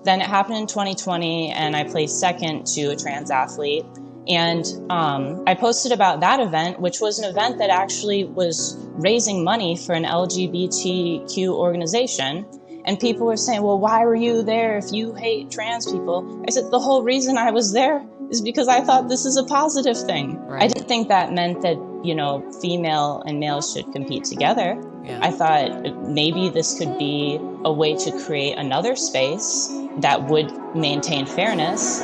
Then it happened in 2020, and I placed second to a trans athlete. And I posted about that event, which was an event that actually was raising money for an LGBTQ organization. And people were saying, well, why were you there if you hate trans people? I said, the whole reason I was there is because I thought this is a positive thing. Right. I didn't think that meant that, female and male should compete together. Yeah. I thought maybe this could be a way to create another space that would maintain fairness.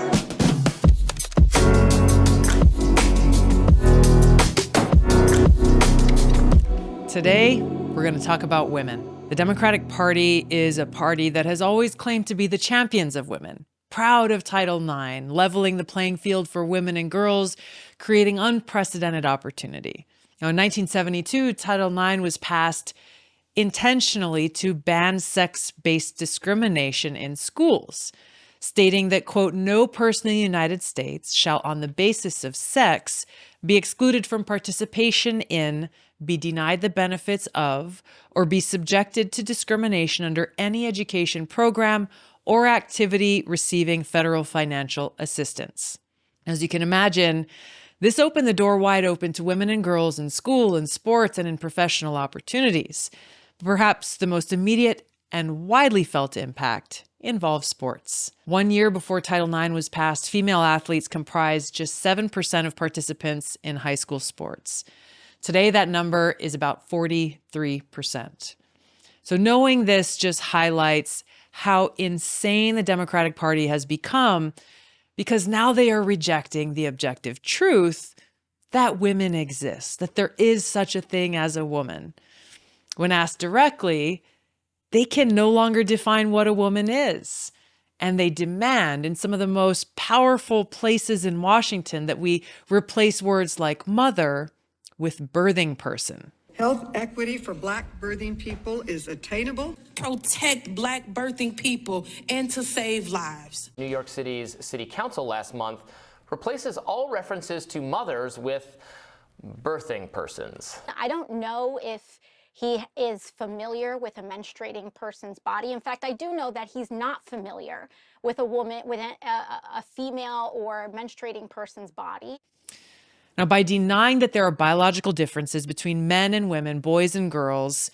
Today, we're going to talk about women. The Democratic Party is a party that has always claimed to be the champions of women, proud of Title IX, leveling the playing field for women and girls, creating unprecedented opportunity. Now, in 1972, Title IX was passed intentionally to ban sex-based discrimination in schools, stating that, quote, no person in the United States shall, on the basis of sex, be excluded from participation in, be denied the benefits of, or be subjected to discrimination under any education program or activity receiving federal financial assistance. As you can imagine, this opened the door wide open to women and girls in school, in sports, and in professional opportunities. Perhaps the most immediate and widely felt impact involves sports. 1 year before Title IX was passed, female athletes comprised just 7% of participants in high school sports. Today, that number is about 43%. So knowing this just highlights how insane the Democratic Party has become, because now they are rejecting the objective truth that women exist, that there is such a thing as a woman. When asked directly, they can no longer define what a woman is. And they demand in some of the most powerful places in Washington that we replace words like mother with birthing person. Health equity for Black birthing people is attainable. Protect Black birthing people and to save lives. New York City's City Council last month replaces all references to mothers with birthing persons. I don't know if he is familiar with a menstruating person's body. In fact, I do know that he's not familiar with a woman, with a female or menstruating person's body. Now, by denying that there are biological differences between men and women, boys and girls,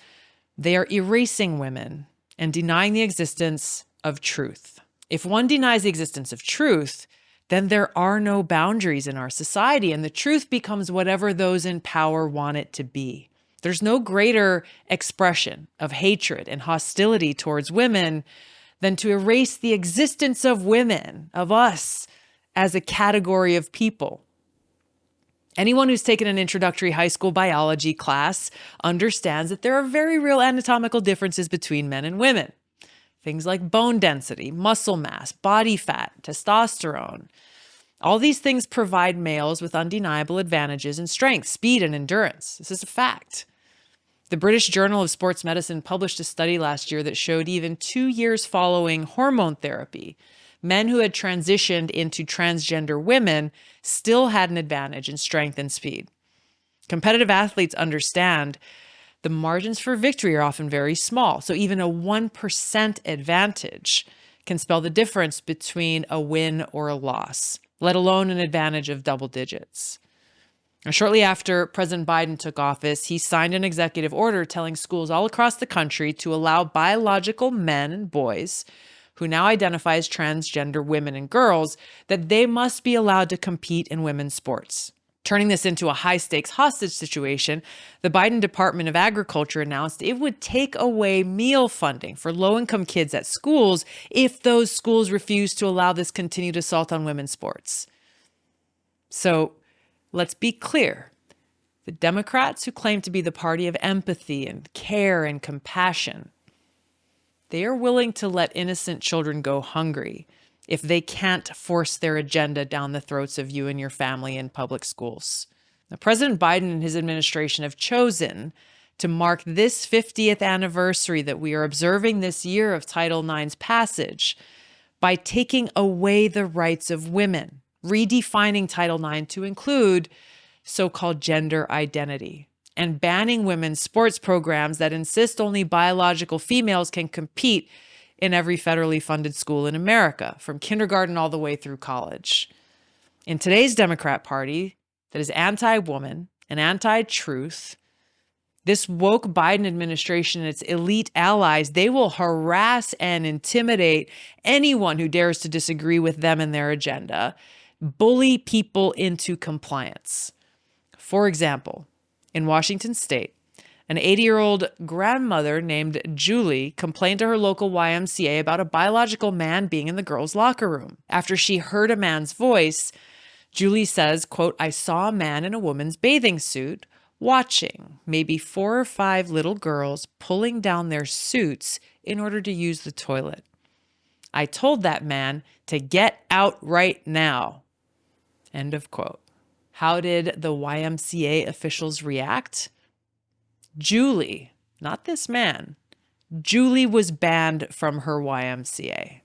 they are erasing women and denying the existence of truth. If one denies the existence of truth, then there are no boundaries in our society, and the truth becomes whatever those in power want it to be. There's no greater expression of hatred and hostility towards women than to erase the existence of women, of us, as a category of people. Anyone who's taken an introductory high school biology class understands that there are very real anatomical differences between men and women. Things like bone density, muscle mass, body fat, testosterone. All these things provide males with undeniable advantages in strength, speed, and endurance. This is a fact. The British Journal of Sports Medicine published a study last year that showed even 2 years following hormone therapy, men who had transitioned into transgender women still had an advantage in strength and speed. Competitive athletes understand the margins for victory are often very small, so even a 1% advantage can spell the difference between a win or a loss, let alone an advantage of double digits. Now, shortly after President Biden took office, he signed an executive order telling schools all across the country to allow biological men and boys who now identify as transgender women and girls, that they must be allowed to compete in women's sports. Turning this into a high-stakes hostage situation, the Biden Department of Agriculture announced it would take away meal funding for low-income kids at schools if those schools refuse to allow this continued assault on women's sports. So let's be clear. The Democrats who claim to be the party of empathy and care and compassion, they are willing to let innocent children go hungry if they can't force their agenda down the throats of you and your family in public schools. Now, President Biden and his administration have chosen to mark this 50th anniversary that we are observing this year of Title IX's passage by taking away the rights of women, redefining Title IX to include so-called gender identity, and banning women's sports programs that insist only biological females can compete in every federally funded school in America, from kindergarten all the way through college. In today's Democrat Party, that is anti-woman and anti-truth, this woke Biden administration and its elite allies, they will harass and intimidate anyone who dares to disagree with them and their agenda, bully people into compliance. For example, in Washington state, an 80-year-old grandmother named Julie complained to her local YMCA about a biological man being in the girls' locker room. After she heard a man's voice, Julie says, quote, "I saw a man in a woman's bathing suit watching maybe 4 or 5 little girls pulling down their suits in order to use the toilet. I told that man to get out right now." End of quote. How did the YMCA officials react? Julie, not this man, Julie was banned from her YMCA.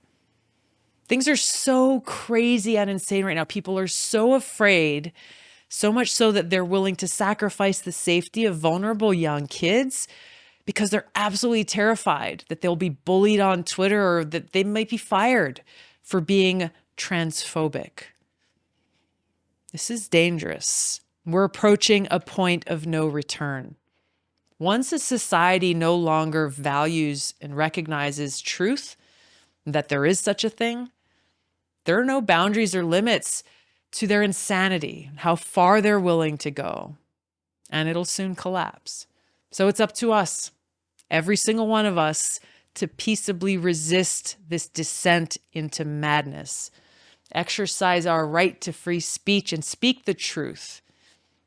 Things are so crazy and insane right now. People are so afraid, so much so that they're willing to sacrifice the safety of vulnerable young kids because they're absolutely terrified that they'll be bullied on Twitter or that they might be fired for being transphobic. This is dangerous. We're approaching a point of no return. Once a society no longer values and recognizes truth, that there is such a thing, there are no boundaries or limits to their insanity, how far they're willing to go, and it'll soon collapse. So it's up to us, every single one of us, to peaceably resist this descent into madness, exercise our right to free speech and speak the truth,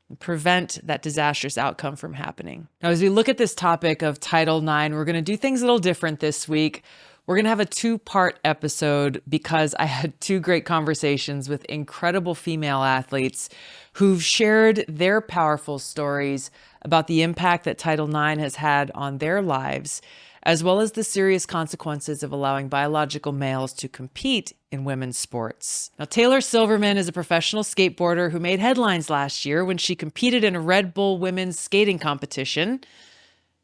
and prevent that disastrous outcome from happening. Now, as we look at this topic of Title IX, we're going to do things a little different this week. We're going to have a 2-part episode because I had 2 great conversations with incredible female athletes who've shared their powerful stories about the impact that Title IX has had on their lives, as well as the serious consequences of allowing biological males to compete in women's sports. Now, Taylor Silverman is a professional skateboarder who made headlines last year when she competed in a Red Bull women's skating competition.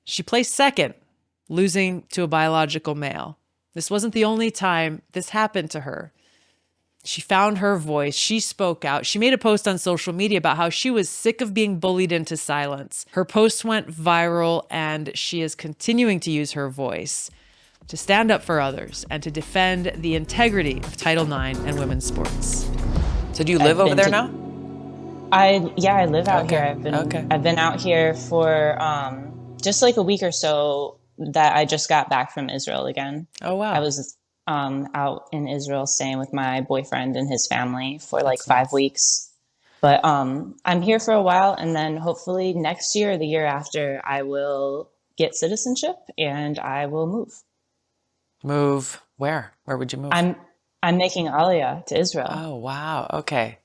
She placed second, losing to a biological male. This wasn't the only time this happened to her. She found her voice. She spoke out. She made a post on social media about how she was sick of being bullied into silence. Her post went viral, and she is continuing to use her voice to stand up for others and to defend the integrity of Title IX and women's sports. So do you live over there now? I live out here. I've been out here for just like a week or so that I just got back from Israel again. Oh, wow. I was out in Israel staying with my boyfriend and his family for like 5 weeks. But I'm here for a while, and then hopefully next year or the year after, I will get citizenship and I will move. Move where? Where would you move? I'm making Aliyah to Israel. Oh, wow. Okay.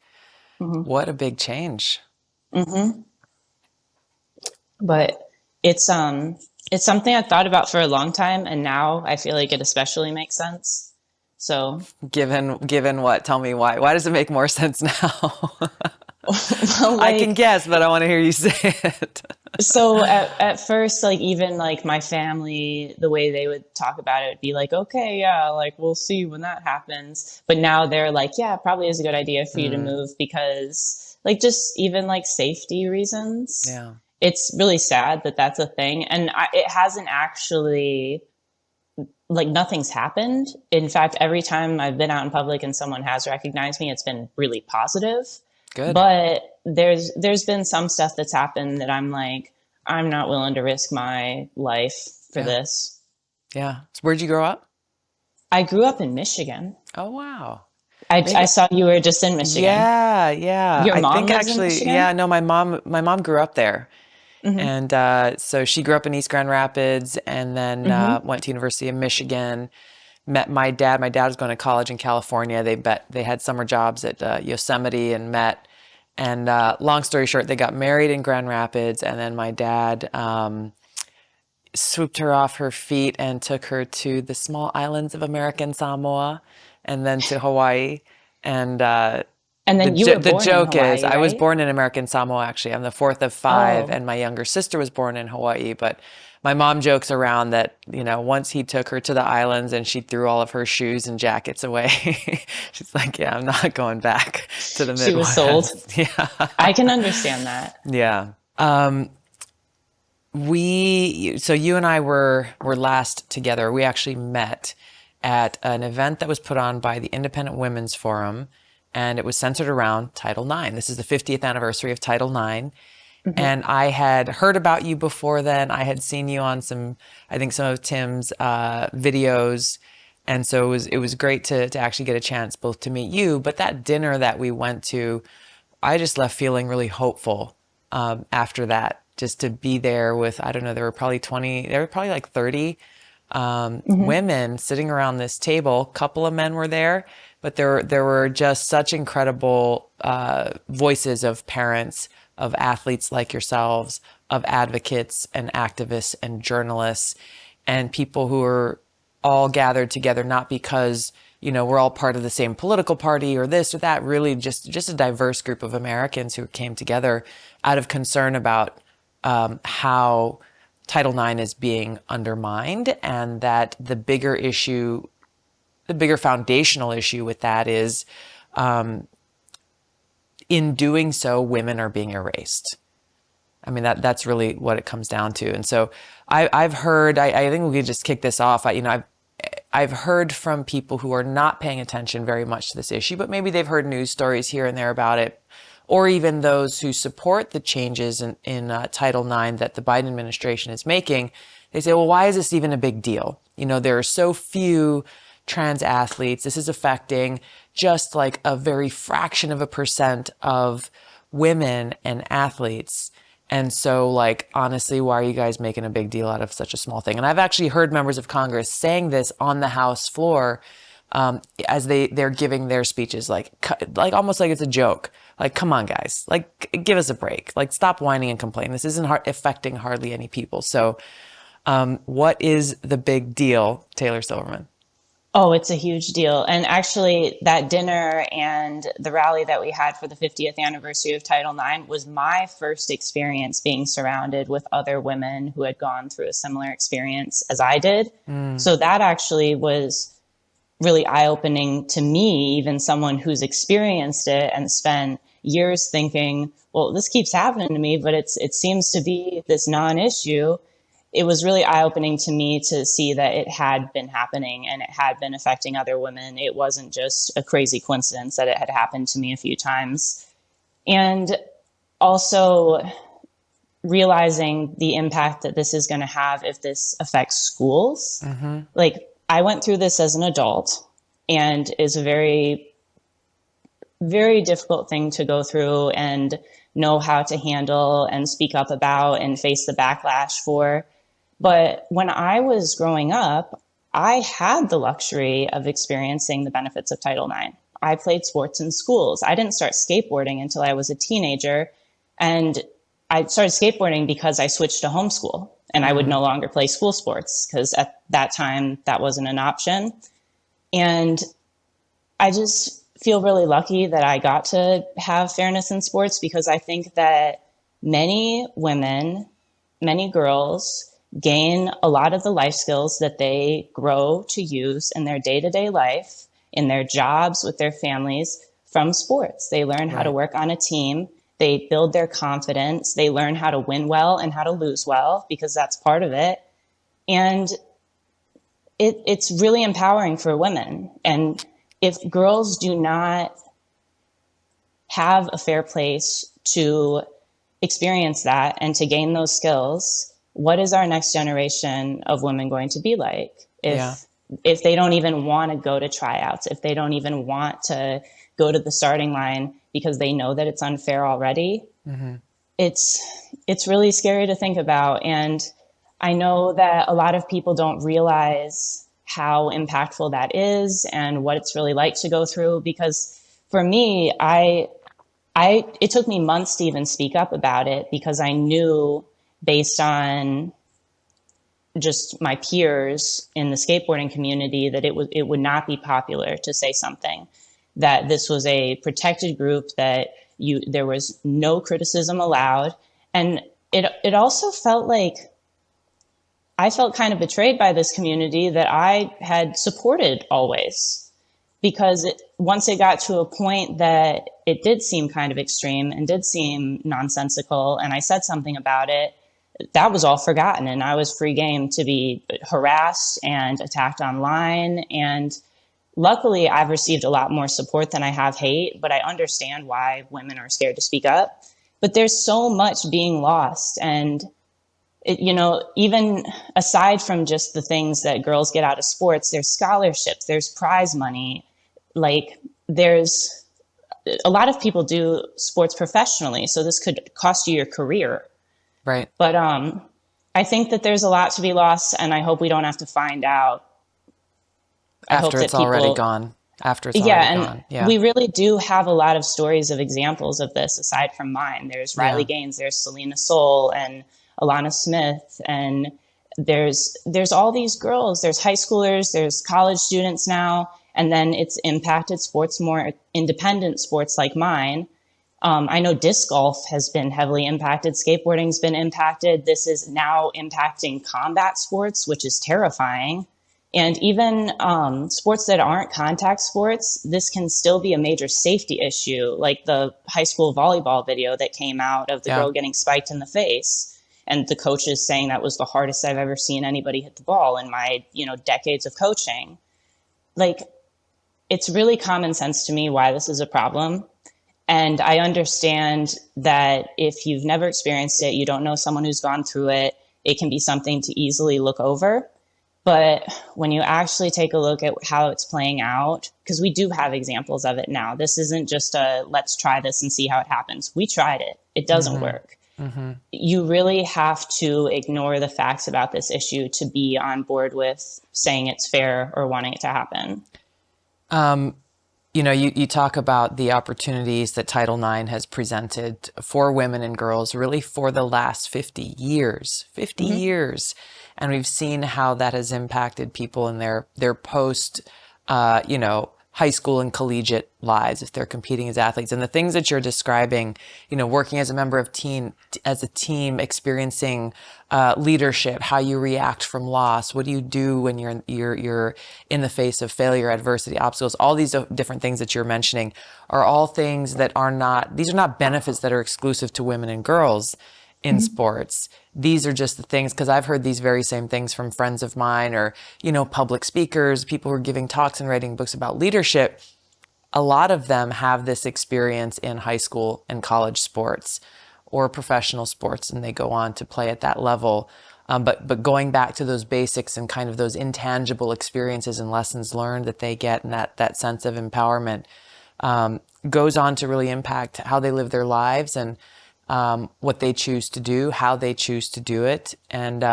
Mm-hmm. What a big change. Mm-hmm. But it's something I've thought about for a long time, and now I feel like it especially makes sense. So, given what? Tell me why. Why does it make more sense now? well, I can guess, but I want to hear you say it. So at first, like even like my family, the way they would talk about it would be like, okay, yeah, like we'll see when that happens. But now they're like, yeah, it probably is a good idea for you to move because like just even like safety reasons. Yeah. It's really sad that that's a thing. And it hasn't actually, like nothing's happened. In fact, every time I've been out in public and someone has recognized me, it's been really positive. Good. But there's been some stuff that's happened that I'm like, I'm not willing to risk my life for this. Yeah. So where'd you grow up? I grew up in Michigan. Oh, wow. I saw you were just in Michigan. Yeah. Your mom I think lives actually, in Michigan? yeah, no, my mom grew up there. Mm-hmm. And so she grew up in East Grand Rapids and then went to University of Michigan, met my dad. My dad was going to college in California. They had summer jobs at Yosemite and met. And long story short, they got married in Grand Rapids. And then my dad swooped her off her feet and took her to the small islands of American Samoa and then to Hawaii. And then you were born the joke in Hawaii, is, I was right? born in American Samoa, actually. I'm the 4th of 5, and my younger sister was born in Hawaii. But My mom jokes around that, once he took her to the islands and she threw all of her shoes and jackets away, she's like, yeah, I'm not going back to the Midwest. She was sold. Yeah. I can understand that. Yeah. So you and I were last together. We actually met at an event that was put on by the Independent Women's Forum, and it was centered around Title IX. This is the 50th anniversary of Title IX. Mm-hmm. And I had heard about you before then. I had seen you on some of Tim's videos. And so it was great to actually get a chance both to meet you. But that dinner that we went to, I just left feeling really hopeful after that, just to be there with, I don't know, there were probably like 30 women sitting around this table. A couple of men were there, but there were just such incredible voices of parents, of athletes like yourselves, of advocates and activists and journalists, and people who are all gathered together, not because, we're all part of the same political party or this or that, really just a diverse group of Americans who came together out of concern about how Title IX is being undermined, and that the bigger foundational issue with that is, in doing so, women are being erased. I mean, that's really what it comes down to. And so I've heard, I think we could just kick this off. I've heard from people who are not paying attention very much to this issue, but maybe they've heard news stories here and there about it, or even those who support the changes in Title IX that the Biden administration is making. They say, well, why is this even a big deal? There are so few trans athletes. This is affecting just like a very fraction of a percent of women and athletes. And so, like, honestly, why are you guys making a big deal out of such a small thing? And I've actually heard members of Congress saying this on the House floor as they're giving their speeches, like almost like it's a joke. Like, come on, guys, like, give us a break. Like, stop whining and complaining. This isn't affecting hardly any people. So what is the big deal, Taylor Silverman? Oh, it's a huge deal. And actually, that dinner and the rally that we had for the 50th anniversary of Title IX was my first experience being surrounded with other women who had gone through a similar experience as I did. So that actually was really eye-opening to me, even someone who's experienced it and spent years thinking, well, this keeps happening to me, but it seems to be this non-issue. It was really eye-opening to me to see that it had been happening and it had been affecting other women. It wasn't just a crazy coincidence that it had happened to me a few times. And also realizing the impact that this is going to have if this affects schools. Mm-hmm. Like, I went through this as an adult, and it's a very, very difficult thing to go through and know how to handle and speak up about and face the backlash for. But when I was growing up, I had the luxury of experiencing the benefits of Title IX. I played sports in schools. I didn't start skateboarding until I was a teenager. And I started skateboarding because I switched to homeschool and I would no longer play school sports because at that time that wasn't an option. And I just feel really lucky that I got to have fairness in sports, because I think that many women, many girls gain a lot of the life skills that they grow to use in their day-to-day life, in their jobs, with their families, from sports. They learn how to work on a team. They build their confidence. They learn how to win well and how to lose well, because that's part of it. And it's really empowering for women. And if girls do not have a fair place to experience that and to gain those skills, what is our next generation of women going to be like if they don't even want to go to tryouts, if they don't even want to go to the starting line because they know that it's unfair already? Mm-hmm. It's really scary to think about. And I know that a lot of people don't realize how impactful that is and what it's really like to go through. Because for me, it took me months to even speak up about it, because I knew, based on just my peers in the skateboarding community, that it would not be popular to say something, that this was a protected group, that there was no criticism allowed. And it also felt like I felt kind of betrayed by this community that I had supported always, because once it got to a point that it did seem kind of extreme and did seem nonsensical, and I said something about it, that was all forgotten, and I was free game to be harassed and attacked online. And luckily, I've received a lot more support than I have hate, but I understand why women are scared to speak up. But there's so much being lost. And, even aside from just the things that girls get out of sports, there's scholarships, there's prize money. Like, there's a lot of people do sports professionally, so this could cost you your career. Right. But I think that there's a lot to be lost, and I hope we don't have to find out. After it's already gone. Yeah. We really do have a lot of stories of examples of this aside from mine. There's Riley Gaines, there's Selena Soul and Alana Smith, and there's all these girls. There's high schoolers, there's college students now, and then it's impacted sports, more independent sports like mine. I know disc golf has been heavily impacted. Skateboarding's been impacted. This is now impacting combat sports, which is terrifying. And even sports that aren't contact sports, this can still be a major safety issue, like the high school volleyball video that came out of the girl getting spiked in the face. And the coaches saying that was the hardest I've ever seen anybody hit the ball in my, decades of coaching. Like, it's really common sense to me why this is a problem. And I understand that if you've never experienced it, you don't know someone who's gone through it, it can be something to easily look over. But when you actually take a look at how it's playing out, because we do have examples of it now, this isn't just a let's try this and see how it happens. We tried it. It doesn't work. You really have to ignore the facts about this issue to be on board with saying it's fair or wanting it to happen. You talk about the opportunities that Title IX has presented for women and girls really for the last 50 years. And we've seen how that has impacted people in their post, high school and collegiate lives if they're competing as athletes. And the things that you're describing, working as a member of as a team, experiencing leadership, how you react from loss, what do you do when you're in the face of failure, adversity, obstacles, all these different things that you're mentioning are all things that these are not benefits that are exclusive to women and girls in sports. These are just the things, because I've heard these very same things from friends of mine or, public speakers, people who are giving talks and writing books about leadership. A lot of them have this experience in high school and college sports or professional sports, and they go on to play at that level. But going back to those basics and kind of those intangible experiences and lessons learned that they get, and that sense of empowerment goes on to really impact how they live their lives and what they choose to do, how they choose to do it. And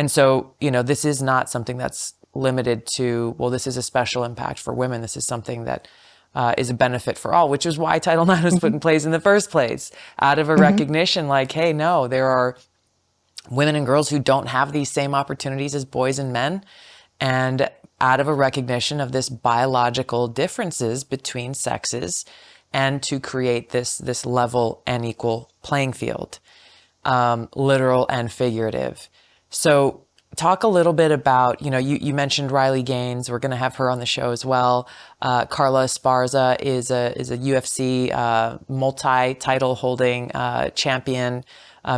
so, this is not something that's limited to, well, this is a special impact for women. This is something that is a benefit for all, which is why Title IX was put in place in the first place, out of a recognition like, hey, no, there are women and girls who don't have these same opportunities as boys and men. And out of a recognition of this biological differences between sexes, and to create this level and equal playing field, literal and figurative. So talk a little bit about, you mentioned Riley Gaines. We're going to have her on the show as well. Carla Esparza is a UFC multi-title holding champion,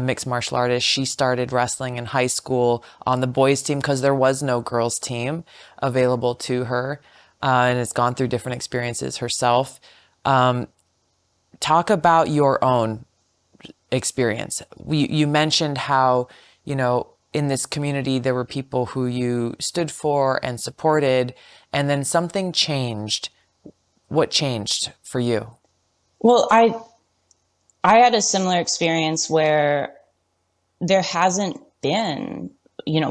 mixed martial artist. She started wrestling in high school on the boys team because there was no girls team available to her, and has gone through different experiences herself. Talk about your own experience. You mentioned how, in this community, there were people who you stood for and supported, and then something changed. What changed for you? Well, I had a similar experience where there hasn't been,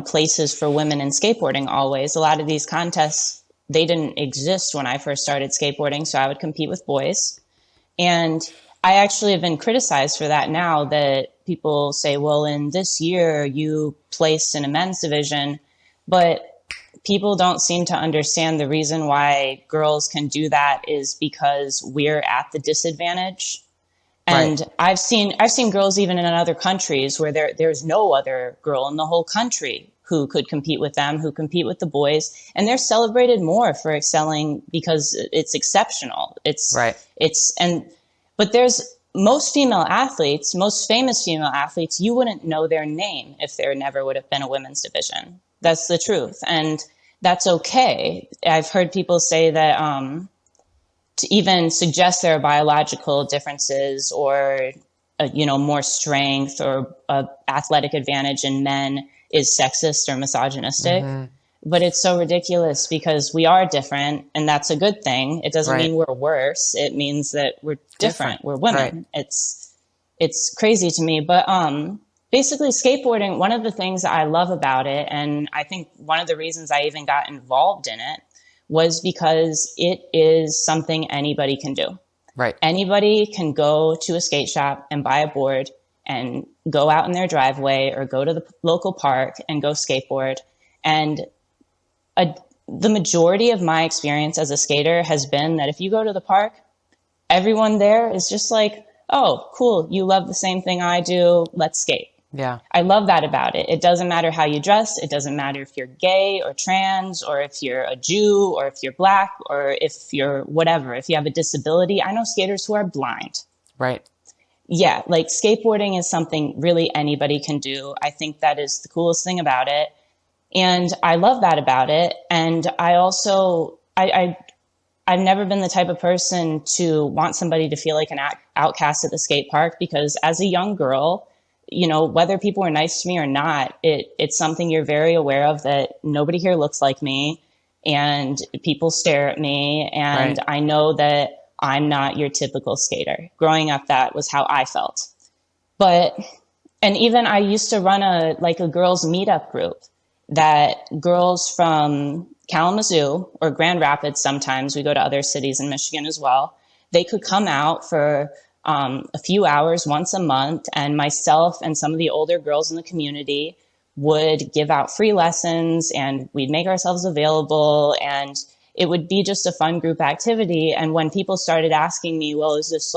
places for women in skateboarding always. A lot of these contests, they didn't exist when I first started skateboarding, so I would compete with boys. And I actually have been criticized for that now, that people say, well, in this year you placed in a men's division, but people don't seem to understand the reason why girls can do that is because we're at the disadvantage. And right. I've seen girls even in other countries where there's no other girl in the whole country who could compete with them, who compete with the boys, and they're celebrated more for excelling because it's exceptional. Right. But there's most female athletes, most famous female athletes, you wouldn't know their name if there never would have been a women's division. That's the truth. And that's okay. I've heard people say that to even suggest there are biological differences or, more strength or athletic advantage in men is sexist or misogynistic. But it's so ridiculous because we are different, and that's a good thing. It doesn't mean we're worse. It means that we're different. We're women. Right. It's crazy to me. But basically, skateboarding, one of the things that I love about it, and I think one of the reasons I even got involved in it, was because it is something anybody can do. Right. Anybody can go to a skate shop and buy a board and go out in their driveway or go to the local park and go skateboard. And the majority of my experience as a skater has been that if you go to the park, everyone there is just like, oh, cool, you love the same thing I do, let's skate. Yeah. I love that about it. It doesn't matter how you dress. It doesn't matter if you're gay or trans or if you're a Jew or if you're black or if you're whatever, if you have a disability. I know skaters who are blind. Right. Yeah, like skateboarding is something really anybody can do. I think that is the coolest thing about it. And I love that about it. And I also, I've never been the type of person to want somebody to feel like an outcast at the skate park, because as a young girl, whether people are nice to me or not, it's something you're very aware of, that nobody here looks like me and people stare at me. And I know that I'm not your typical skater. Growing up, that was how I felt. And even I used to run a girls meetup group that girls from Kalamazoo or Grand Rapids, sometimes we go to other cities in Michigan as well, they could come out for a few hours once a month, and myself and some of the older girls in the community would give out free lessons, and we'd make ourselves available, and it would be just a fun group activity. And when people started asking me, well, is this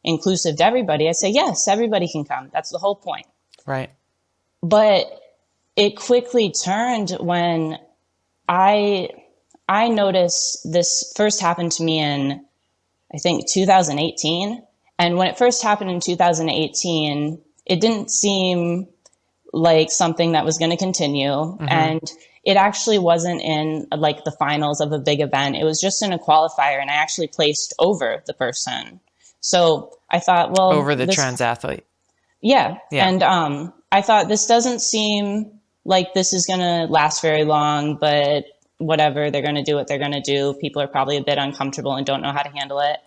inclusive to everybody? I say, yes, everybody can come. That's the whole point. Right. But it quickly turned when I noticed this first happened to me in, I think, 2018. And when it first happened in 2018, it didn't seem like something that was going to continue. Mm-hmm. And it actually wasn't in the finals of a big event. It was just in a qualifier, and I actually placed over the person. So I thought, well, over the trans athlete. Yeah. And I thought, this doesn't seem like this is going to last very long, but whatever, they're going to do what they're going to do. People are probably a bit uncomfortable and don't know how to handle it.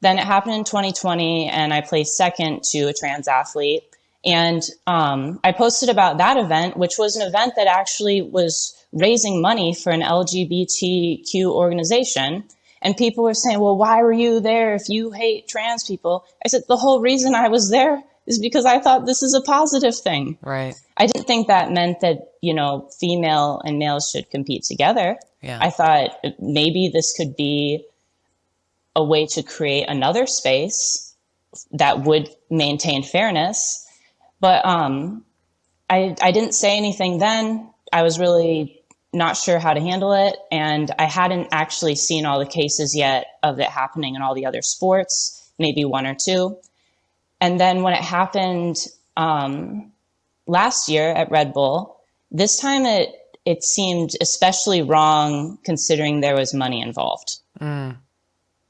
Then it happened in 2020, and I placed second to a trans athlete. And I posted about that event, which was an event that actually was raising money for an LGBTQ organization. And people were saying, well, why were you there if you hate trans people? I said, the whole reason I was there is because I thought this is a positive thing. Right. I didn't think that meant that, female and males should compete together. Yeah. I thought maybe this could be a way to create another space that would maintain fairness. But I didn't say anything then. I was really not sure how to handle it. And I hadn't actually seen all the cases yet of it happening in all the other sports, maybe one or two. And then when it happened last year at Red Bull, this time it seemed especially wrong considering there was money involved. Mm.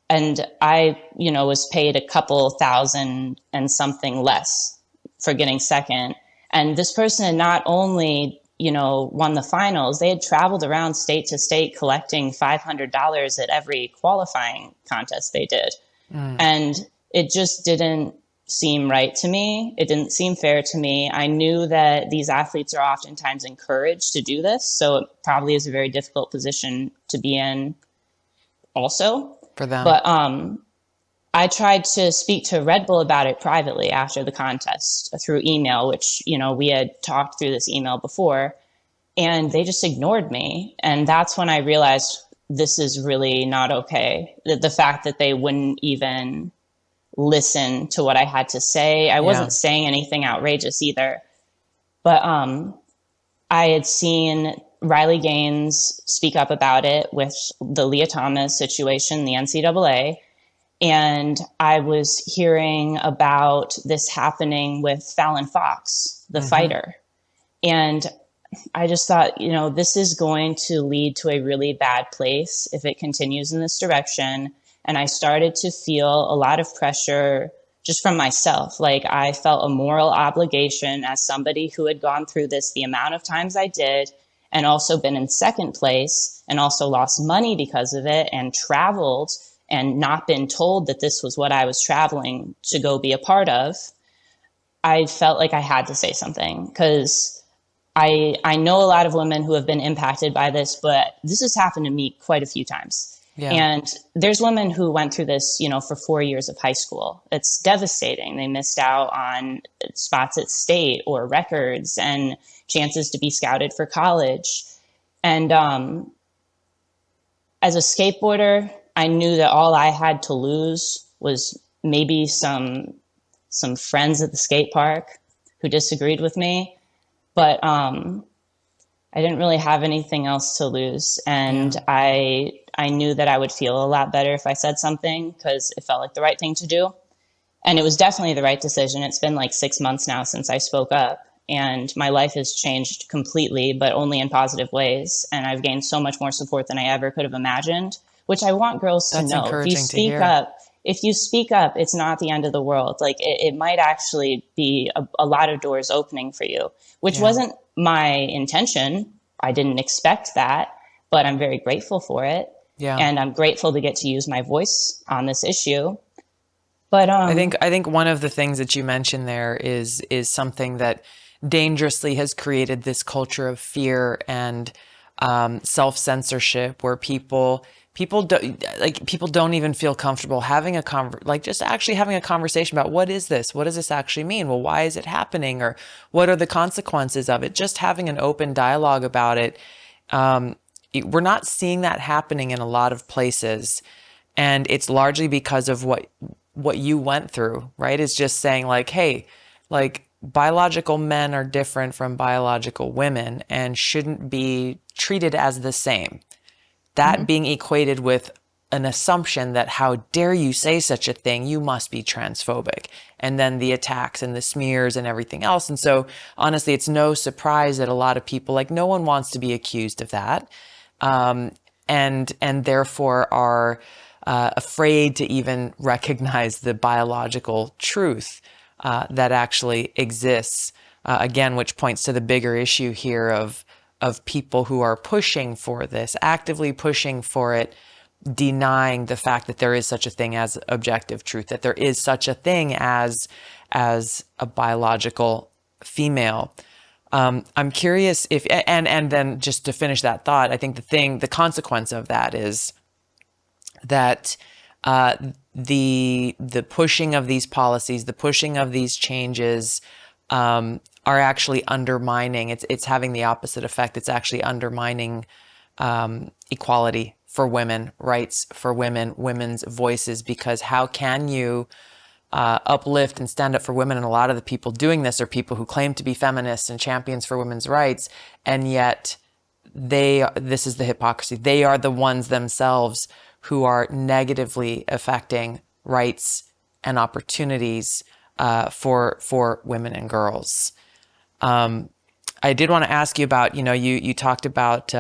And I, was paid a couple thousand and something less for getting second. And this person had not only, won the finals, they had traveled around state to state collecting $500 at every qualifying contest they did. Mm. And it just didn't seem right to me. It didn't seem fair to me. I knew that these athletes are oftentimes encouraged to do this, so it probably is a very difficult position to be in also. For them. But I tried to speak to Red Bull about it privately after the contest through email, which, we had talked through this email before, and they just ignored me. And that's when I realized this is really not okay. The fact that they wouldn't even listen to what I had to say. I wasn't saying anything outrageous either. But I had seen Riley Gaines speak up about it with the Leah Thomas situation, the NCAA. And I was hearing about this happening with Fallon Fox, the fighter. And I just thought, you know, this is going to lead to a really bad place if it continues in this direction. And I started to feel a lot of pressure just from myself. Like I felt a moral obligation as somebody who had gone through this the amount of times I did, and also been in second place and also lost money because of it and traveled and not been told that this was what I was traveling to go be a part of. I felt like I had to say something because I know a lot of women who have been impacted by this, but this has happened to me quite a few times. Yeah. And there's women who went through this, you know, for 4 years of high school. It's devastating. They missed out on spots at state or records and chances to be scouted for college. And as a skateboarder, I knew that all I had to lose was maybe some friends at the skate park who disagreed with me. But I didn't really have anything else to lose. And I knew that I would feel a lot better if I said something because it felt like the right thing to do. And it was definitely the right decision. It's been like 6 months now since I spoke up. And my life has changed completely, but only in positive ways. And I've gained so much more support than I ever could have imagined, which I want girls to know. If you speak up, it's not the end of the world. Like it might actually be a lot of doors opening for you, which wasn't my intention. I didn't expect that, but I'm very grateful for it. Yeah. And I'm grateful to get to use my voice on this issue. But I think one of the things that you mentioned there is something that dangerously has created this culture of fear and self-censorship, where people don't even feel comfortable having just actually having a conversation about what is this? What does this actually mean? Well, why is it happening? Or what are the consequences of it? Just having an open dialogue about it. We're not seeing that happening in a lot of places. And it's largely because of what you went through, right? It's just saying like, hey, like biological men are different from biological women and shouldn't be treated as the same. That being equated with an assumption that how dare you say such a thing, you must be transphobic. And then the attacks and the smears and everything else. And so honestly, it's no surprise that a lot of people, like no one wants to be accused of that. And therefore are afraid to even recognize the biological truth that actually exists. Again, which points to the bigger issue here of people who are pushing for this, actively pushing for it, denying the fact that there is such a thing as objective truth, that there is such a thing as a biological female. I'm curious if, and then just to finish that thought, I think the consequence of that is that the pushing of these policies, the pushing of these changes, are actually undermining. It's having the opposite effect. It's actually undermining equality for women, rights for women, women's voices. Because how can you uplift and stand up for women? And a lot of the people doing this are people who claim to be feminists and champions for women's rights, and yet this is the hypocrisy. They are the ones themselves who are negatively affecting rights and opportunities for women and girls. I did want to ask you about, you talked about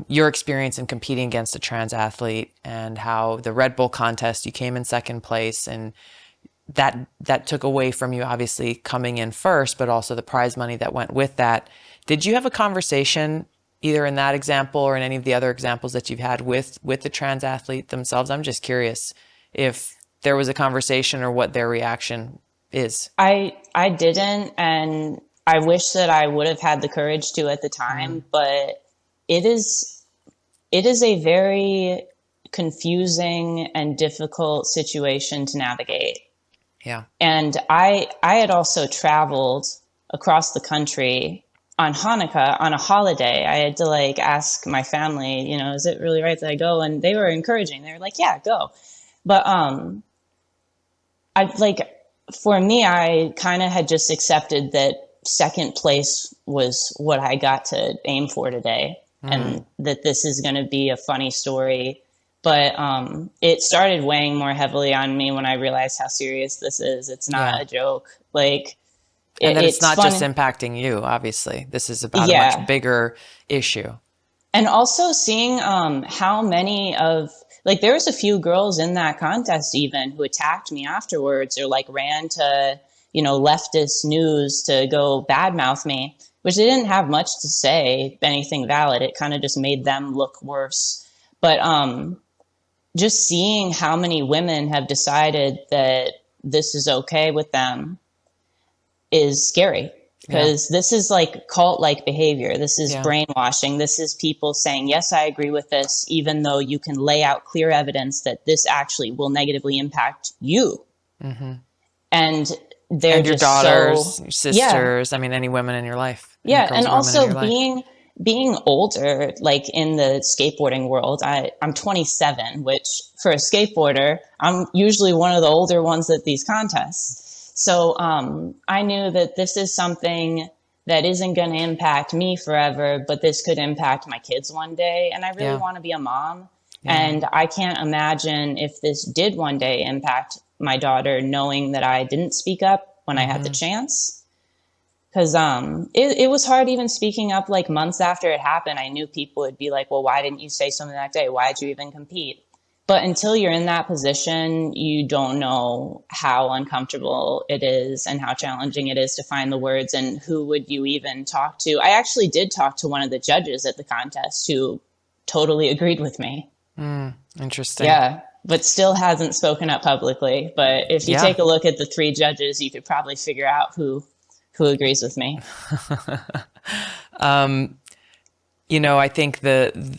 your experience in competing against a trans athlete and how the Red Bull contest, you came in second place, and that took away from you obviously coming in first, but also the prize money that went with that. Did you have a conversation either in that example or in any of the other examples that you've had with the trans athlete themselves? I'm just curious if there was a conversation or what their reaction is. I didn't, and I wish that I would have had the courage to at the time, but it is a very confusing and difficult situation to navigate. Yeah. And I had also traveled across the country on Hanukkah on a holiday. I had to ask my family, is it really right that I go? And they were encouraging. They were like, yeah, go. But for me, I kind of had just accepted that second place was what I got to aim for today, and that this is going to be a funny story. But it started weighing more heavily on me when I realized how serious this is. It's not a joke. Like, and that it's not funny. just impacting you, obviously. This is about a much bigger issue. And also seeing how many of, like, there was a few girls in that contest even who attacked me afterwards, or like ran to, you know, leftist news to go badmouth me, which they didn't have much to say, anything valid. It kind of just made them look worse. But just seeing how many women have decided that this is okay with them is scary, because this is like cult-like behavior. This is brainwashing. This is people saying, yes, I agree with this, even though you can lay out clear evidence that this actually will negatively impact you. And they're And your just daughters, so, your sisters, I mean, any women in your life. yeah. Girls And or women in also your life. being older, like in the skateboarding world, I'm 27, which for a skateboarder, I'm usually one of the older ones at these contests. So I knew that this is something that isn't going to impact me forever, but this could impact my kids one day. And I really want to be a mom. And I can't imagine if this did one day impact my daughter, knowing that I didn't speak up when I had the chance. Because it was hard even speaking up, like months after it happened. I knew people would be like, well, why didn't you say something that day? Why did you even compete? But until you're in that position, you don't know how uncomfortable it is and how challenging it is to find the words, and who would you even talk to. I actually did talk to one of the judges at the contest who totally agreed with me. Interesting. Yeah, but still hasn't spoken up publicly. But if you take a look at the 3 judges, you could probably figure out who agrees with me. You know, I think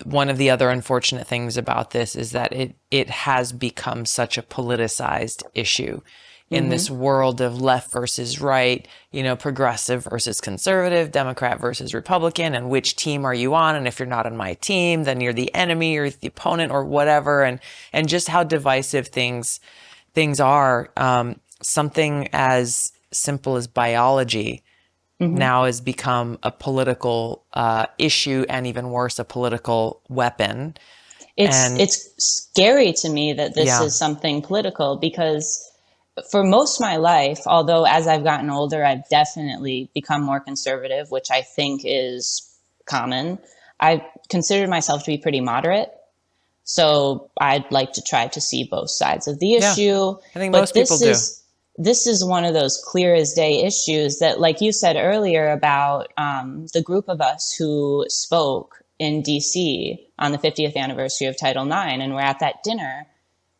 one of the other unfortunate things about this is that it has become such a politicized issue in this world of left versus right, you know, progressive versus conservative, Democrat versus Republican, and which team are you on? And if you're not on my team, then you're the enemy or the opponent or whatever, and just how divisive things are. Something as simple as biology now has become a political issue, and even worse, a political weapon. It's scary to me that this is something political, because for most of my life, although as I've gotten older, I've definitely become more conservative, which I think is common. I considered myself to be pretty moderate. So I'd like to try to see both sides of the issue. I think most people do. This is one of those clear as day issues that, like you said earlier about the group of us who spoke in DC on the 50th anniversary of Title IX, and we're at that dinner,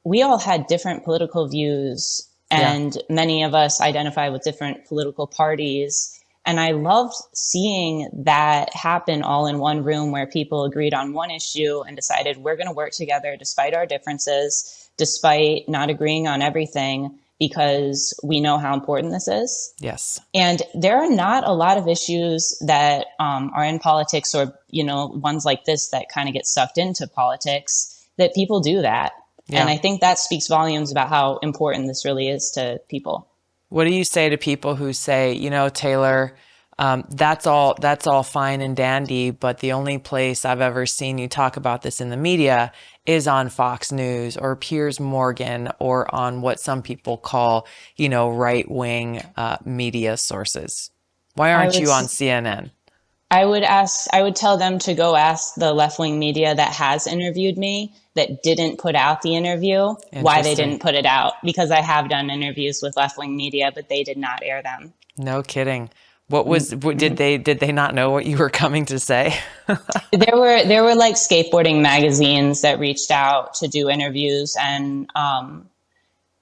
we all had different political views, and many of us identify with different political parties. And I loved seeing that happen all in one room, where people agreed on one issue and decided we're going to work together despite our differences, despite not agreeing on everything, because we know how important this is. Yes. And there are not a lot of issues that are in politics, or, you know, ones like this that kind of get sucked into politics, that people do that. Yeah. And I think that speaks volumes about how important this really is to people. What do you say to people who say, you know, Taylor, that's all fine and dandy, but the only place I've ever seen you talk about this in the media is on Fox News or Piers Morgan, or on what some people call, you know, right-wing media sources? Why aren't you on CNN? I would tell them to go ask the left-wing media that has interviewed me, that didn't put out the interview, why they didn't put it out. Because I have done interviews with left-wing media, but they did not air them. No kidding. Did they not know what you were coming to say? There were like skateboarding magazines that reached out to do interviews, and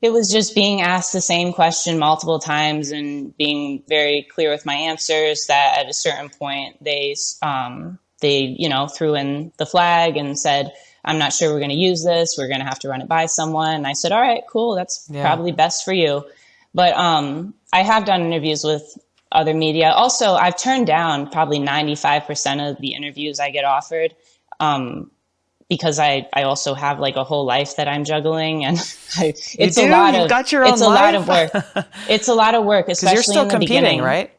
it was just being asked the same question multiple times and being very clear with my answers, that at a certain point they you know, threw in the flag and said, I'm not sure we're going to use this. We're going to have to run it by someone. And I said, all right, cool. That's probably best for you. But I have done interviews with other media. Also, I've turned down probably 95% of the interviews I get offered, because I also have like a whole life that I'm juggling, and You've got your own life? A lot of work. It's a lot of work, especially you're still in the competing, beginning. Right?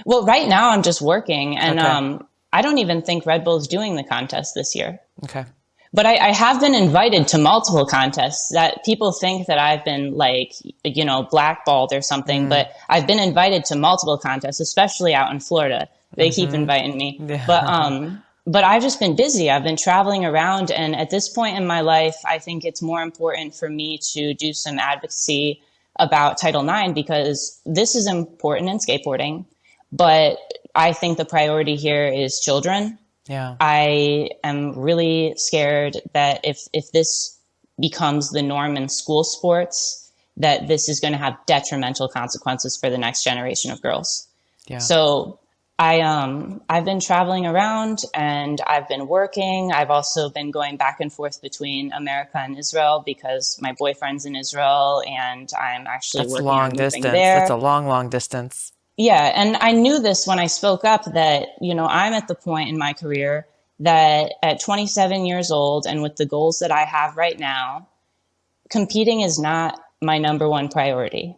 Well, right now I'm just working, and Okay. I don't even think Red Bull's doing the contest this year. Okay. But I have been invited to multiple contests that people think that I've been like, blackballed or something. But I've been invited to multiple contests, especially out in Florida. They keep inviting me. Yeah. But I've just been busy. I've been traveling around. And at this point in my life, I think it's more important for me to do some advocacy about Title IX because this is important in skateboarding. But I think the priority here is children. Yeah. I am really scared that if this becomes the norm in school sports, that this is going to have detrimental consequences for the next generation of girls. Yeah. So I've been traveling around and I've been working. I've also been going back and forth between America and Israel because my boyfriend's in Israel and I'm actually That's working long on moving distance. there. That's a long, long distance. Yeah, and I knew this when I spoke up that, I'm at the point in my career that at 27 years old and with the goals that I have right now, competing is not my number one priority.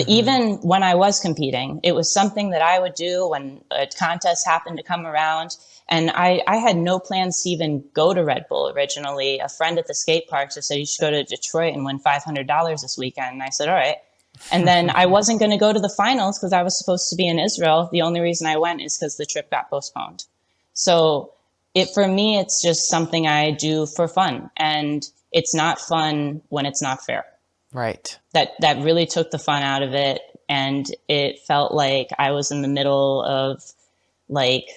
Even when I was competing, it was something that I would do when a contest happened to come around. And I had no plans to even go to Red Bull originally. A friend at the skate park just said, you should go to Detroit and win $500 this weekend. And I said, all right. And then I wasn't going to go to the finals because I was supposed to be in Israel. The only reason I went is because the trip got postponed. So for me, it's just something I do for fun. And it's not fun when it's not fair. Right. That really took the fun out of it. And it felt like I was in the middle of like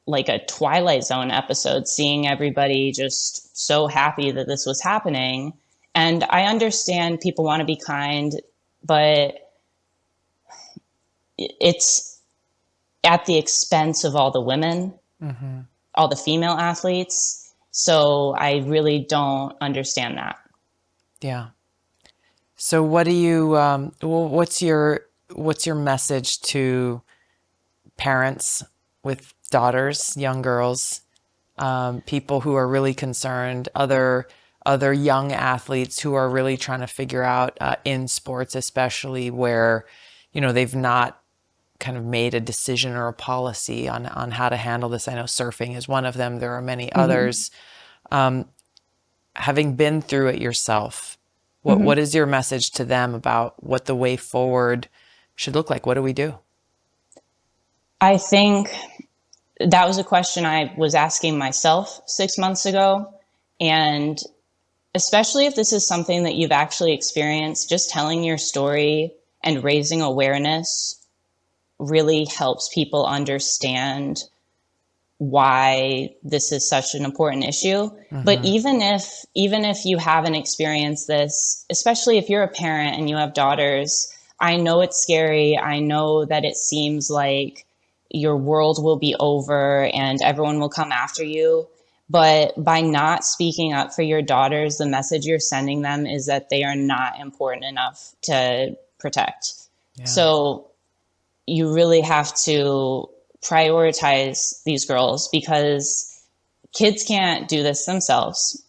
a Twilight Zone episode, seeing everybody just so happy that this was happening. And I understand people want to be kind, but it's at the expense of all the women, all the female athletes. So I really don't understand that. Yeah. So what do you, what's your message to parents with daughters, young girls, people who are really concerned, other young athletes who are really trying to figure out in sports, especially where, they've not kind of made a decision or a policy on how to handle this. I know surfing is one of them. There are many others. Having been through it yourself, what is your message to them about what the way forward should look like? What do we do? I think that was a question I was asking myself 6 months ago. And especially if this is something that you've actually experienced, just telling your story and raising awareness really helps people understand why this is such an important issue. But even if you haven't experienced this, especially if you're a parent and you have daughters, I know it's scary. I know that it seems like your world will be over and everyone will come after you. But by not speaking up for your daughters, the message you're sending them is that they are not important enough to protect. Yeah. So you really have to prioritize these girls because kids can't do this themselves.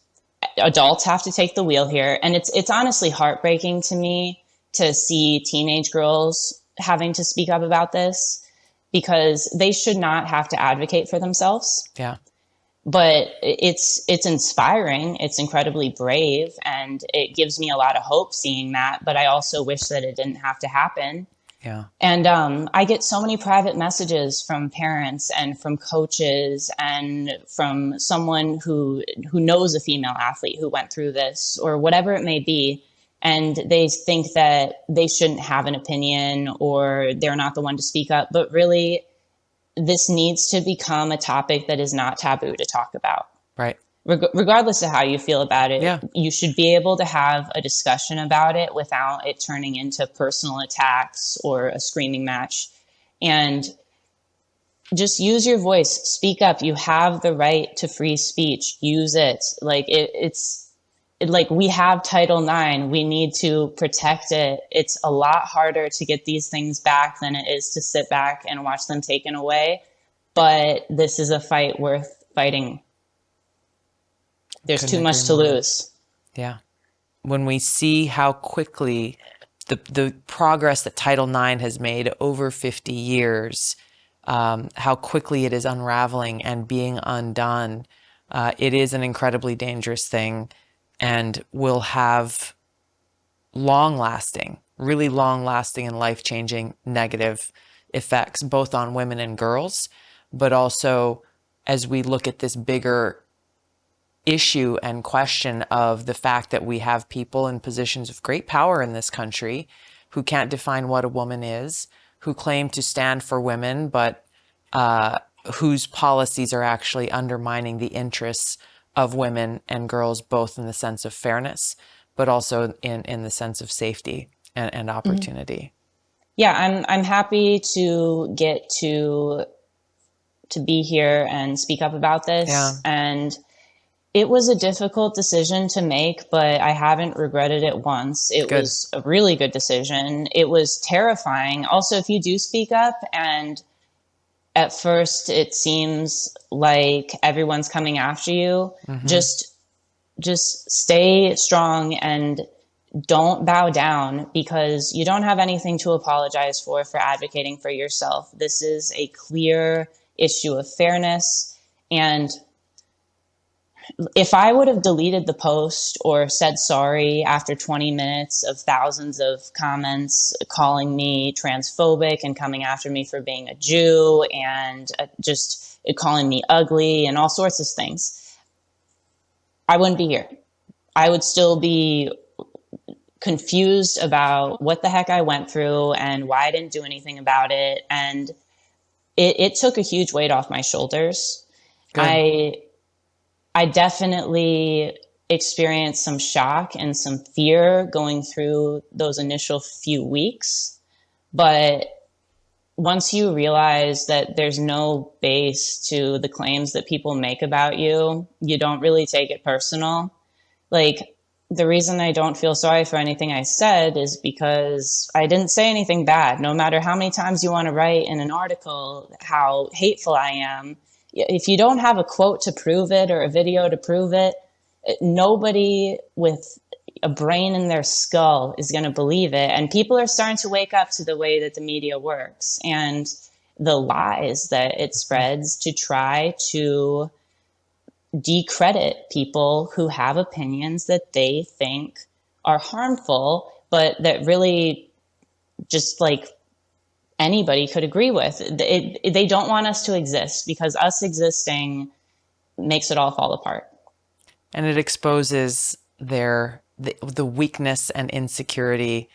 Adults have to take the wheel here. And it's honestly heartbreaking to me to see teenage girls having to speak up about this because they should not have to advocate for themselves. Yeah. But it's inspiring. It's incredibly brave. And it gives me a lot of hope seeing that. But I also wish that it didn't have to happen. Yeah. And I get so many private messages from parents and from coaches and from someone who knows a female athlete who went through this or whatever it may be. And they think that they shouldn't have an opinion or they're not the one to speak up. But really, this needs to become a topic that is not taboo to talk about. Right. Regardless of how you feel about it, Yeah. You should be able to have a discussion about it without it turning into personal attacks or a screaming match. And just use your voice, speak up. You have the right to free speech. Use it. Like like we have Title IX. We need to protect it. It's a lot harder to get these things back than it is to sit back and watch them taken away. But this is a fight worth fighting. There's too much to lose. Yeah. When we see how quickly the progress that Title IX has made over 50 years, how quickly it is unraveling and being undone. It is an incredibly dangerous thing and will have really long-lasting and life-changing negative effects, both on women and girls, but also as we look at this bigger issue and question of the fact that we have people in positions of great power in this country who can't define what a woman is, who claim to stand for women, but whose policies are actually undermining the interests of women and girls, both in the sense of fairness, but also in the sense of safety and opportunity. Yeah, I'm happy to get to be here and speak up about this. Yeah. And it was a difficult decision to make, but I haven't regretted it once. It Good. was a really good decision. It was terrifying. Also, if you do speak up and at first it seems like everyone's coming after you, just stay strong and don't bow down, because you don't have anything to apologize for advocating for yourself. This is a clear issue of fairness. And if I would have deleted the post or said sorry after 20 minutes of thousands of comments calling me transphobic and coming after me for being a Jew and just calling me ugly and all sorts of things, I wouldn't be here. I would still be confused about what the heck I went through and why I didn't do anything about it. And it took a huge weight off my shoulders. Good. I definitely experienced some shock and some fear going through those initial few weeks. But once you realize that there's no base to the claims that people make about you, you don't really take it personal. Like, the reason I don't feel sorry for anything I said is because I didn't say anything bad. No matter how many times you want to write in an article how hateful I am, if you don't have a quote to prove it or a video to prove it, nobody with a brain in their skull is going to believe it. And people are starting to wake up to the way that the media works and the lies that it spreads to try to decredit people who have opinions that they think are harmful, but that really just like anybody could agree with. They don't want us to exist, because us existing makes it all fall apart. And it exposes the weakness and insecurity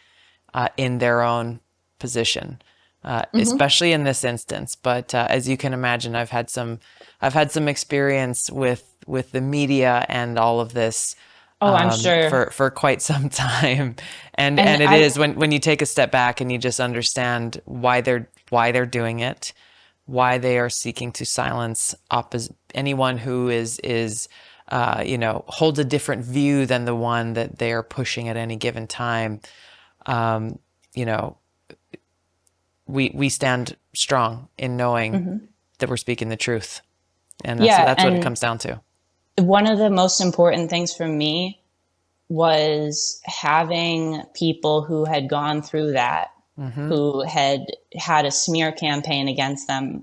in their own position, especially in this instance. But as you can imagine, I've had some experience with the media and all of this. Oh, I'm sure. For quite some time. And it is when you take a step back and you just understand why they're doing it, why they are seeking to silence anyone who is holds a different view than the one that they are pushing at any given time. We stand strong in knowing that we're speaking the truth. And that's what it comes down to. One of the most important things for me was having people who had gone through that, who had had a smear campaign against them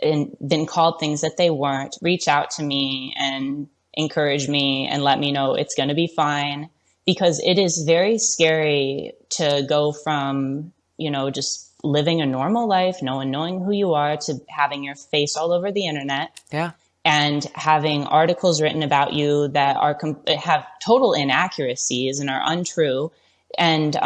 and been called things that they weren't, reach out to me and encourage me and let me know it's going to be fine. Because it is very scary to go from, just living a normal life, no one knowing who you are, to having your face all over the internet. Yeah. And having articles written about you that have total inaccuracies and are untrue, and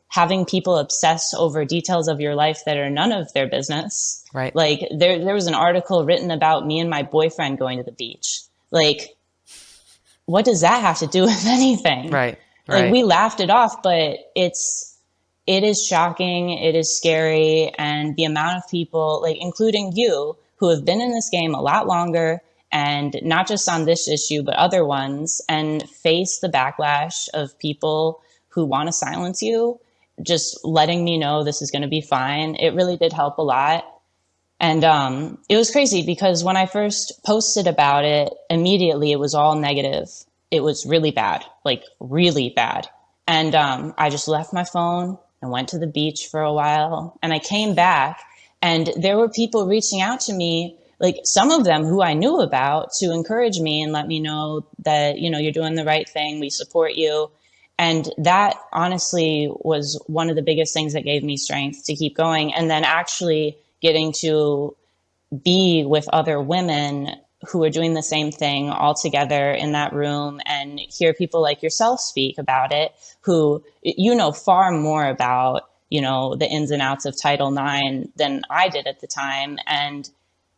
having people obsess over details of your life that are none of their business. Right. Like there was an article written about me and my boyfriend going to the beach. Like, what does that have to do with anything? Right. Like, we laughed it off, but it is shocking. It is scary. And the amount of people, like including you, who have been in this game a lot longer, and not just on this issue, but other ones, and face the backlash of people who want to silence you, just letting me know this is going to be fine. It really did help a lot. And it was crazy because when I first posted about it, immediately it was all negative. It was really bad, like really bad. And I just left my phone and went to the beach for a while. And I came back, and there were people reaching out to me, like some of them who I knew about, to encourage me and let me know that, you know, you're doing the right thing. We support you. And that honestly was one of the biggest things that gave me strength to keep going. And then actually getting to be with other women who are doing the same thing all together in that room, and hear people like yourself speak about it, who, you know, far more about, you know, the ins and outs of Title IX than I did at the time. And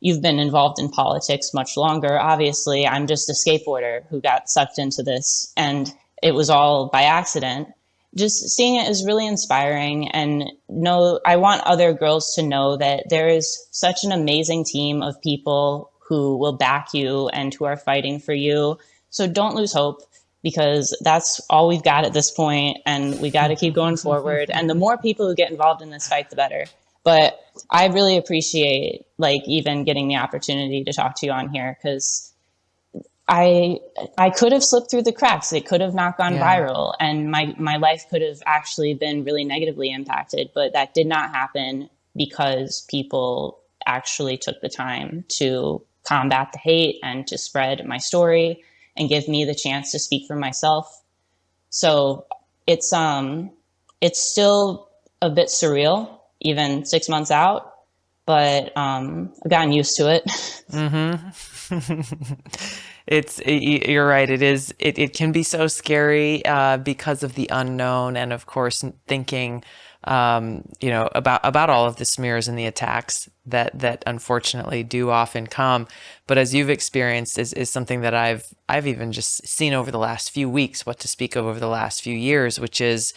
you've been involved in politics much longer. Obviously, I'm just a skateboarder who got sucked into this, and it was all by accident. Just seeing it is really inspiring. And I want other girls to know that there is such an amazing team of people who will back you and who are fighting for you. So don't lose hope, because that's all we've got at this point, and we got to keep going forward. And the more people who get involved in this fight, the better. But I really appreciate like even getting the opportunity to talk to you on here, because I could have slipped through the cracks. It could have not gone viral, and my life could have actually been really negatively impacted. But that did not happen because people actually took the time to combat the hate and to spread my story and give me the chance to speak for myself. So it's still a bit surreal, even 6 months out, but I've gotten used to it. You're right. It can be so scary because of the unknown, and of course thinking about all of the smears and the attacks that unfortunately do often come. But as you've experienced is something that I've even just seen over the last few weeks, what to speak of over the last few years, which is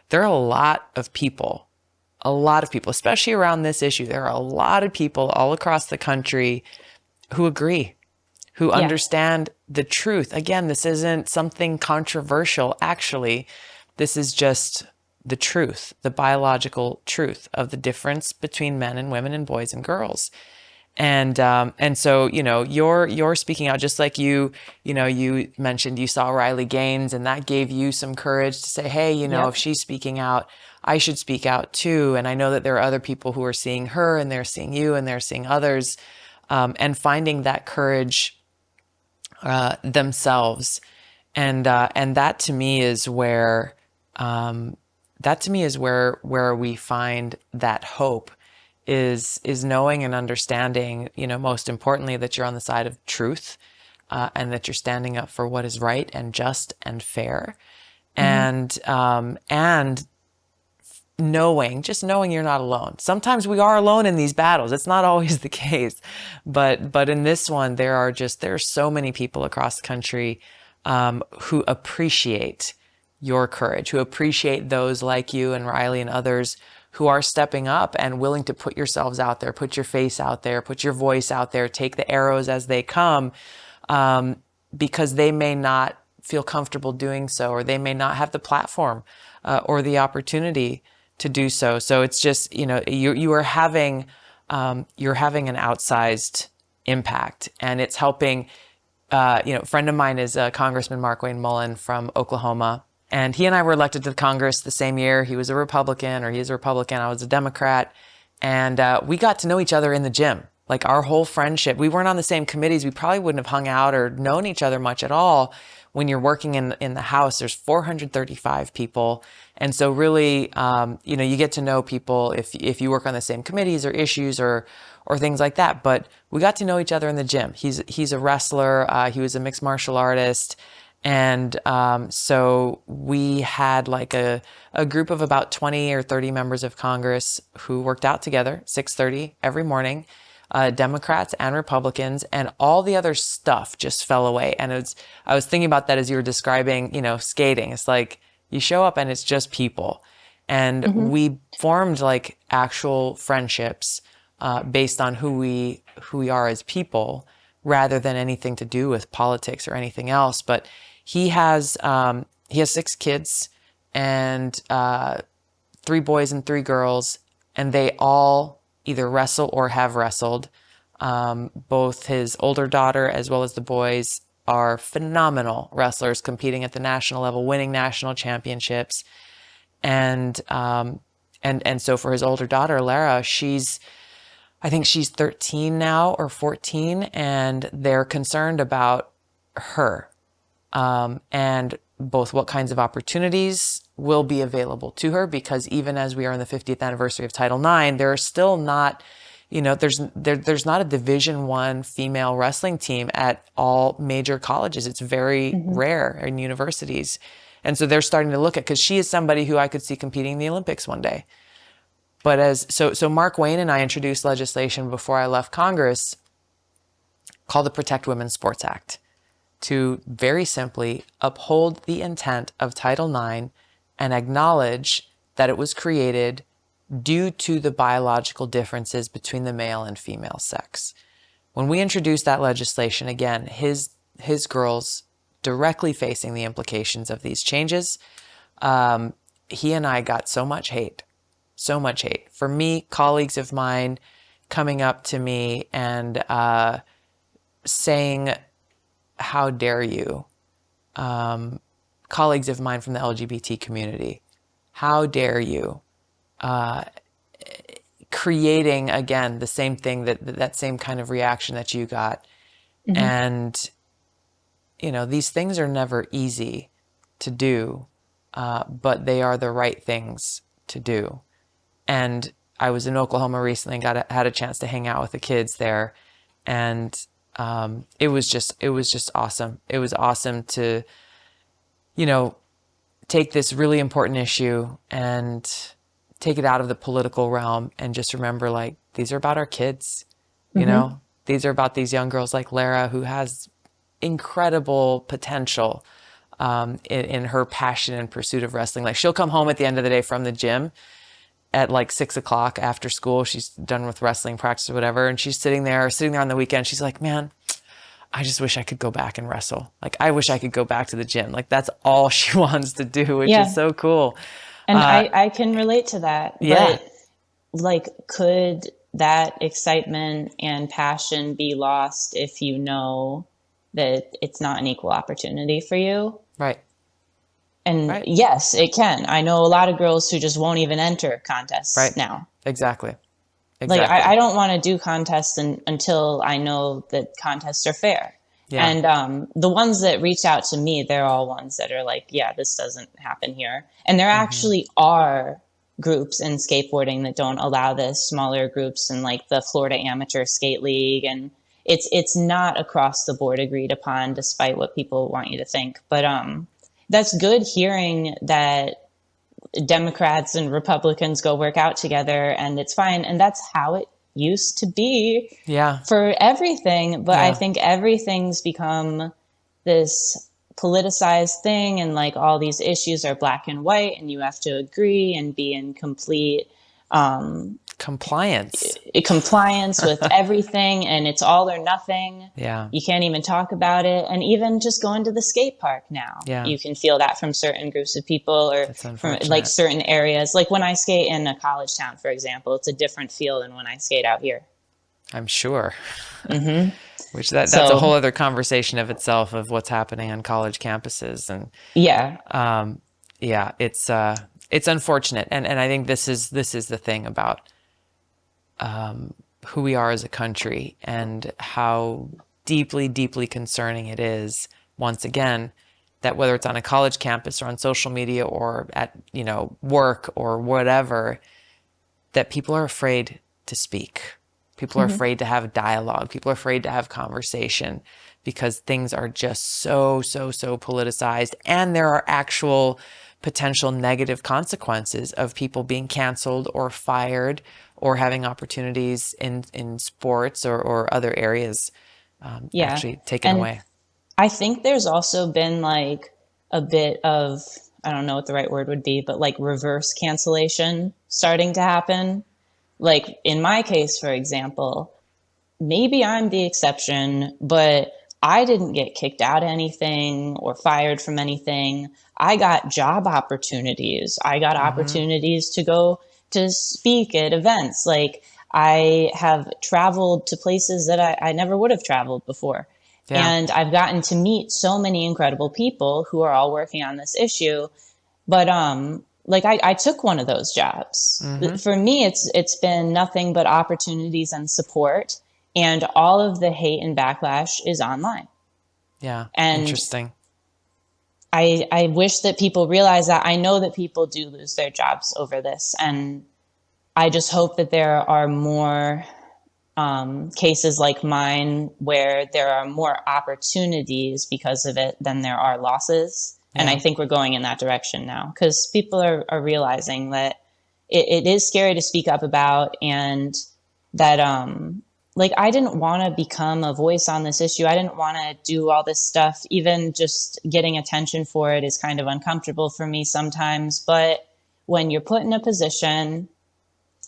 there are a lot of people, especially around this issue. There are a lot of people all across the country who agree, who understand the truth. Again, this isn't something controversial. Actually, this is just the truth, the biological truth of the difference between men and women and boys and girls. And so, you're speaking out, just like you mentioned you saw Riley Gaines, and that gave you some courage to say, hey, if she's speaking out, I should speak out too. And I know that there are other people who are seeing her, and they're seeing you, and they're seeing others, and finding that courage themselves. And that to me is where we find that hope is knowing and understanding, most importantly, that you're on the side of truth, and that you're standing up for what is right and just and fair. Mm-hmm. And knowing you're not alone. Sometimes we are alone in these battles. It's not always the case, but in this one, there are so many people across the country who appreciate your courage, who appreciate those like you and Riley and others who are stepping up and willing to put yourselves out there, put your face out there, put your voice out there, take the arrows as they come, because they may not feel comfortable doing so, or they may not have the platform or the opportunity to do so. So it's just, you're having an outsized impact, and it's helping. A friend of mine is Congressman Markwayne Mullin from Oklahoma. And he and I were elected to Congress the same year. He was a Republican, or he's a Republican. I was a Democrat. And we got to know each other in the gym. Like our whole friendship, we weren't on the same committees. We probably wouldn't have hung out or known each other much at all. When you're working in the House, there's 435 people. And so really, you get to know people if you work on the same committees or issues or things like that. But we got to know each other in the gym. He's a wrestler. He was a mixed martial artist. And so we had like a group of about 20 or 30 members of Congress who worked out together, 6:30 every morning, Democrats and Republicans, and all the other stuff just fell away. And I was thinking about that as you were describing, skating. It's like you show up and it's just people. And we formed like actual friendships based on who we are as people, rather than anything to do with politics or anything else. But he has 6 kids and 3 boys and 3 girls, and they all either wrestle or have wrestled. Both his older daughter as well as the boys are phenomenal wrestlers competing at the national level, winning national championships. And so for his older daughter, Lara, I think she's 13 now or 14, and they're concerned about her, and both what kinds of opportunities will be available to her, because even as we are in the 50th anniversary of Title IX, there are still not, there's not a Division I female wrestling team at all major colleges. It's very rare in universities. And so they're starting to look at, because she is somebody who I could see competing in the Olympics one day. But so Mark Wayne and I introduced legislation before I left Congress called the Protect Women's Sports Act, to very simply uphold the intent of Title IX and acknowledge that it was created due to the biological differences between the male and female sex. When we introduced that legislation, again, his girls directly facing the implications of these changes, he and I got so much hate. For me, colleagues of mine coming up to me and saying, "How dare you?" Colleagues of mine from the LGBT community, "How dare you?" Creating, again, the same thing, that same kind of reaction that you got. And, these things are never easy to do, but they are the right things to do. And I was in Oklahoma recently and had a chance to hang out with the kids there. And it was just awesome. It was awesome to, take this really important issue and take it out of the political realm and just remember, like, these are about our kids, these are about these young girls like Lara, who has incredible potential in her passion and pursuit of wrestling. Like, she'll come home at the end of the day from the gym at like 6 o'clock after school. She's done with wrestling practice or whatever. And she's sitting there on the weekend. She's like, "Man, I just wish I could go back and wrestle. Like, I wish I could go back to the gym." Like, that's all she wants to do, which is so cool. And I can relate to that. Yeah. But, like, could that excitement and passion be lost if you know that it's not an equal opportunity for you? Right. And yes, it can. I know a lot of girls who just won't even enter contests now. Exactly. Like, I don't want to do contests until I know that contests are fair. Yeah. And the ones that reach out to me, they're all ones that are like, yeah, this doesn't happen here. And there actually are groups in skateboarding that don't allow this, smaller groups in like the Florida Amateur Skate League. And it's not across the board agreed upon, despite what people want you to think. But that's good hearing that Democrats and Republicans go work out together and it's fine. And that's how it used to be for everything. But I think everything's become this politicized thing, and like all these issues are black and white and you have to agree and be in complete compliance with everything, and it's all or nothing. You can't even talk about it. And even just going to the skate park now, you can feel that from certain groups of people, or from like certain areas. Like when I skate in a college town, for example, it's a different feel than when I skate out here. I'm sure. Which that's a whole other conversation of itself, of what's happening on college campuses. And it's unfortunate. And I think this is the thing about who we are as a country, and how deeply, deeply concerning it is, once again, that whether it's on a college campus or on social media or at, work or whatever, that people are afraid to speak. People are afraid to have dialogue. People are afraid to have conversation, because things are just so politicized, and there are actual potential negative consequences of people being canceled or fired or having opportunities in sports or other areas actually taken away. I think there's also been like a bit of, I don't know what the right word would be, but like reverse cancellation starting to happen. Like in my case, for example, maybe I'm the exception, but I didn't get kicked out of anything or fired from anything. I got job opportunities. I got opportunities to go to speak at events. Like I have traveled to places that I never would have traveled before. Yeah. And I've gotten to meet so many incredible people who are all working on this issue. But like I took one of those jobs. For me, it's been nothing but opportunities and support, and all of the hate and backlash is online. Yeah. And Interesting. I wish that people realize that. I know that people do lose their jobs over this, and I just hope that there are more cases like mine where there are more opportunities because of it than there are losses. And I think we're going in that direction now because people are realizing that it is scary to speak up about, and that like I didn't want to become a voice on this issue. I didn't want to do all this stuff. Even just getting attention for it is kind of uncomfortable for me sometimes. But when you're put in a position,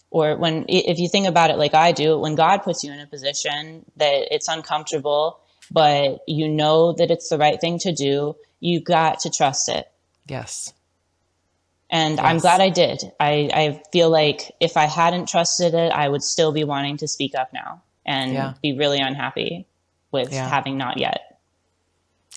or when, if you think about it like I do, when God puts you in a position that it's uncomfortable, but you know that it's the right thing to do, you got to trust it. Yes. And I'm glad I did. I feel like if I hadn't trusted it, I would still be wanting to speak up now and be really unhappy with having not yet.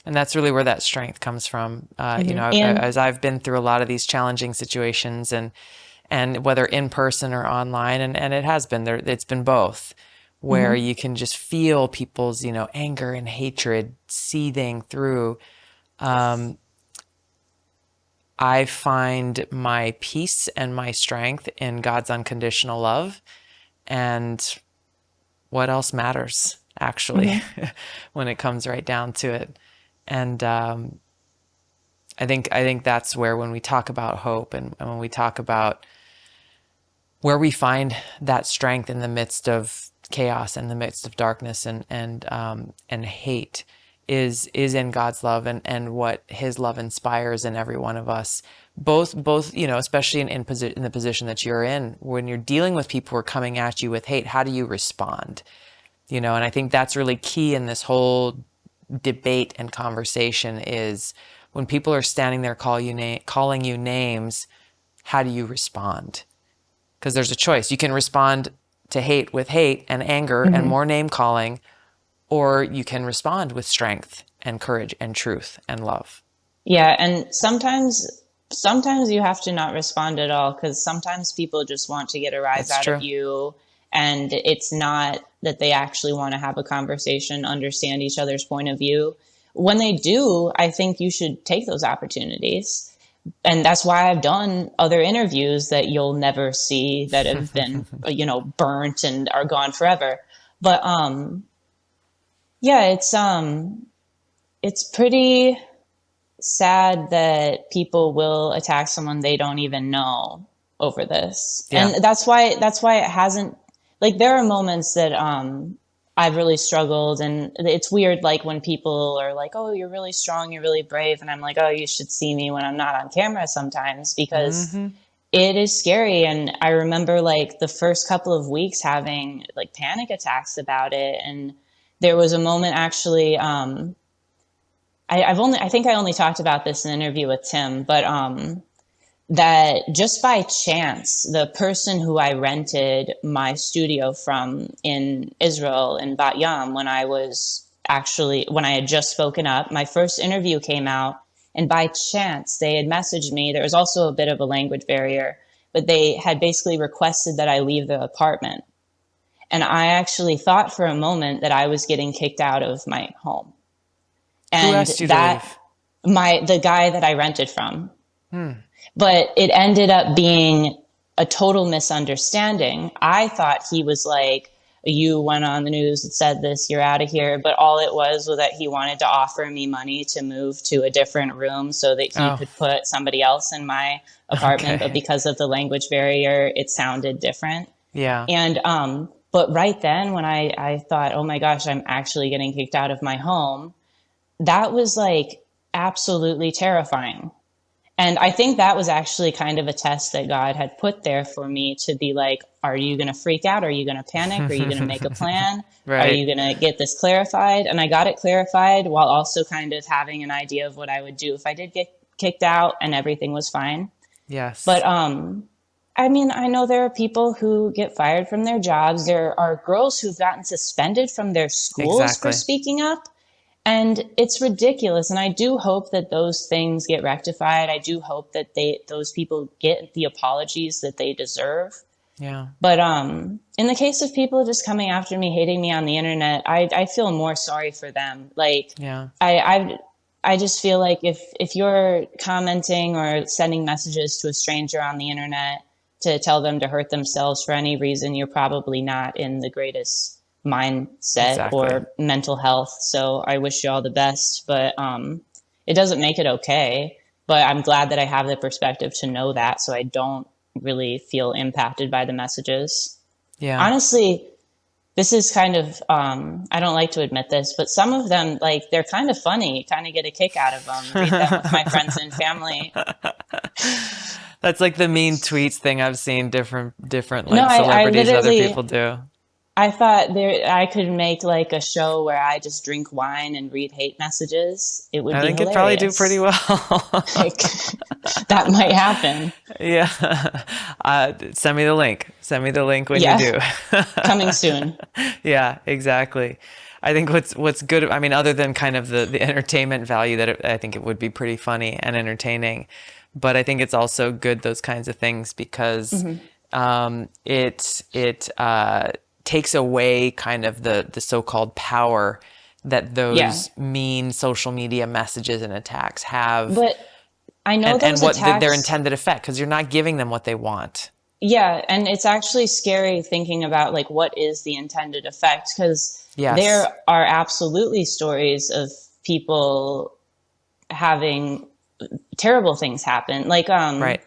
And that's really where that strength comes from. You know, And- as I've been through a lot of these challenging situations, and whether in person or online, and it has been there, it's been both, where you can just feel people's, you know, anger and hatred seething through. I find my peace and my strength in God's unconditional love, and what else matters, actually, when it comes right down to it. And I think that's where, when we talk about hope, and when we talk about where we find that strength in the midst of chaos, in the midst of darkness and hate, is in God's love, and what His love inspires in every one of us. Both you know, especially in the position that you're in, when you're dealing with people who are coming at you with hate, how do you respond? You know, and I think that's really key in this whole debate and conversation, is when people are standing there calling you names, how do you respond? Because there's a choice. You can respond to hate with hate and anger and more name calling, or you can respond with strength and courage and truth and love. Yeah, and sometimes you have to not respond at all, because sometimes people just want to get a rise That's out true. of you, and it's not that they actually want to have a conversation, understand each other's point of view. When they do, I think you should take those opportunities. And that's why I've done other interviews that you'll never see, that have been, you know, burnt and are gone forever. But yeah, it's pretty sad that people will attack someone they don't even know over this. Yeah. And that's why it hasn't, like, there are moments that I've really struggled, and it's weird, like when people are like, oh, you're really strong, you're really brave, and I'm like, oh, you should see me when I'm not on camera sometimes, because it is scary. And I remember like the first couple of weeks having like panic attacks about it. And there was a moment, actually, I think I only talked about this in an interview with Tim, but that just by chance, the person who I rented my studio from in Israel, in Bat Yam, when I had just spoken up, my first interview came out, and by chance they had messaged me. There was also a bit of a language barrier, but they had basically requested that I leave the apartment. And I actually thought for a moment that I was getting kicked out of my home. And Who asked you to leave? The guy that I rented from. But it ended up being a total misunderstanding. I thought he was like, you went on the news and said this, you're out of here. But all it was that he wanted to offer me money to move to a different room so that he could put somebody else in my apartment. Okay. But because of the language barrier, it sounded different. Yeah. And, but right then when I thought, oh my gosh, I'm actually getting kicked out of my home, that was like absolutely terrifying. And I think that was actually kind of a test that God had put there for me, to be like, are you going to freak out? Are you going to panic? Are you going to make a plan? Right. Are you going to get this clarified? And I got it clarified while also kind of having an idea of what I would do if I did get kicked out and everything was fine. Yes. But I mean, I know there are people who get fired from their jobs. There are girls who've gotten suspended from their schools for Exactly. speaking up. And it's ridiculous. And I do hope that those things get rectified. I do hope that those people get the apologies that they deserve. Yeah. But in the case of people just coming after me, hating me on the internet, I feel more sorry for them. Like, Yeah. I just feel like if you're commenting or sending messages to a stranger on the internet to tell them to hurt themselves for any reason, you're probably not in the greatest mindset Exactly. or mental health. So I wish you all the best, but it doesn't make it okay. But I'm glad that I have the perspective to know that, so I don't really feel impacted by the messages. Yeah. Honestly, this is kind of, I don't like to admit this, but some of them, like, they're kind of funny, kind of get a kick out of them, read them with my friends and family. That's like the mean tweets thing I've seen different like No, I celebrities, other literally, people do. I thought I could make like a show where I just drink wine and read hate messages. It would I be think it'd probably do hilarious. pretty well. Like, that might happen. Yeah. Send me the link. Send me the link when Yeah. you do. Coming soon. Yeah, exactly. I think what's good, I mean, other than kind of the entertainment value I think it would be pretty funny and entertaining, but I think it's also good, those kinds of things, because it takes away kind of the so-called power that those mean social media messages and attacks have. But I know and those what attacks, their intended effect, because you're not giving them what they want. yeah, and it's actually scary thinking about like what is the intended effect, because Yes. there are absolutely stories of people having terrible things happen. Like Right.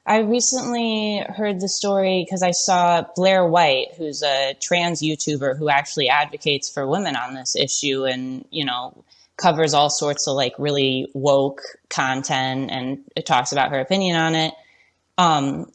I recently heard the story because I saw Blair White, who's a trans YouTuber who actually advocates for women on this issue and, you know, covers all sorts of like really woke content, and it talks about her opinion on it.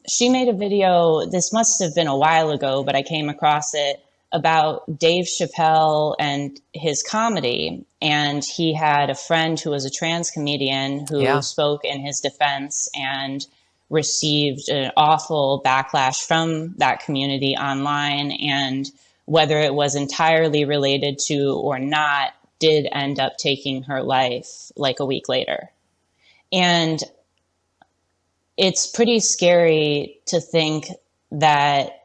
She made a video, this must have been a while ago, but I came across it, about Dave Chappelle and his comedy. And he had a friend who was a trans comedian who spoke in his defense and received an awful backlash from that community online. And whether it was entirely related to or not, did end up taking her life like a week later. And it's pretty scary to think that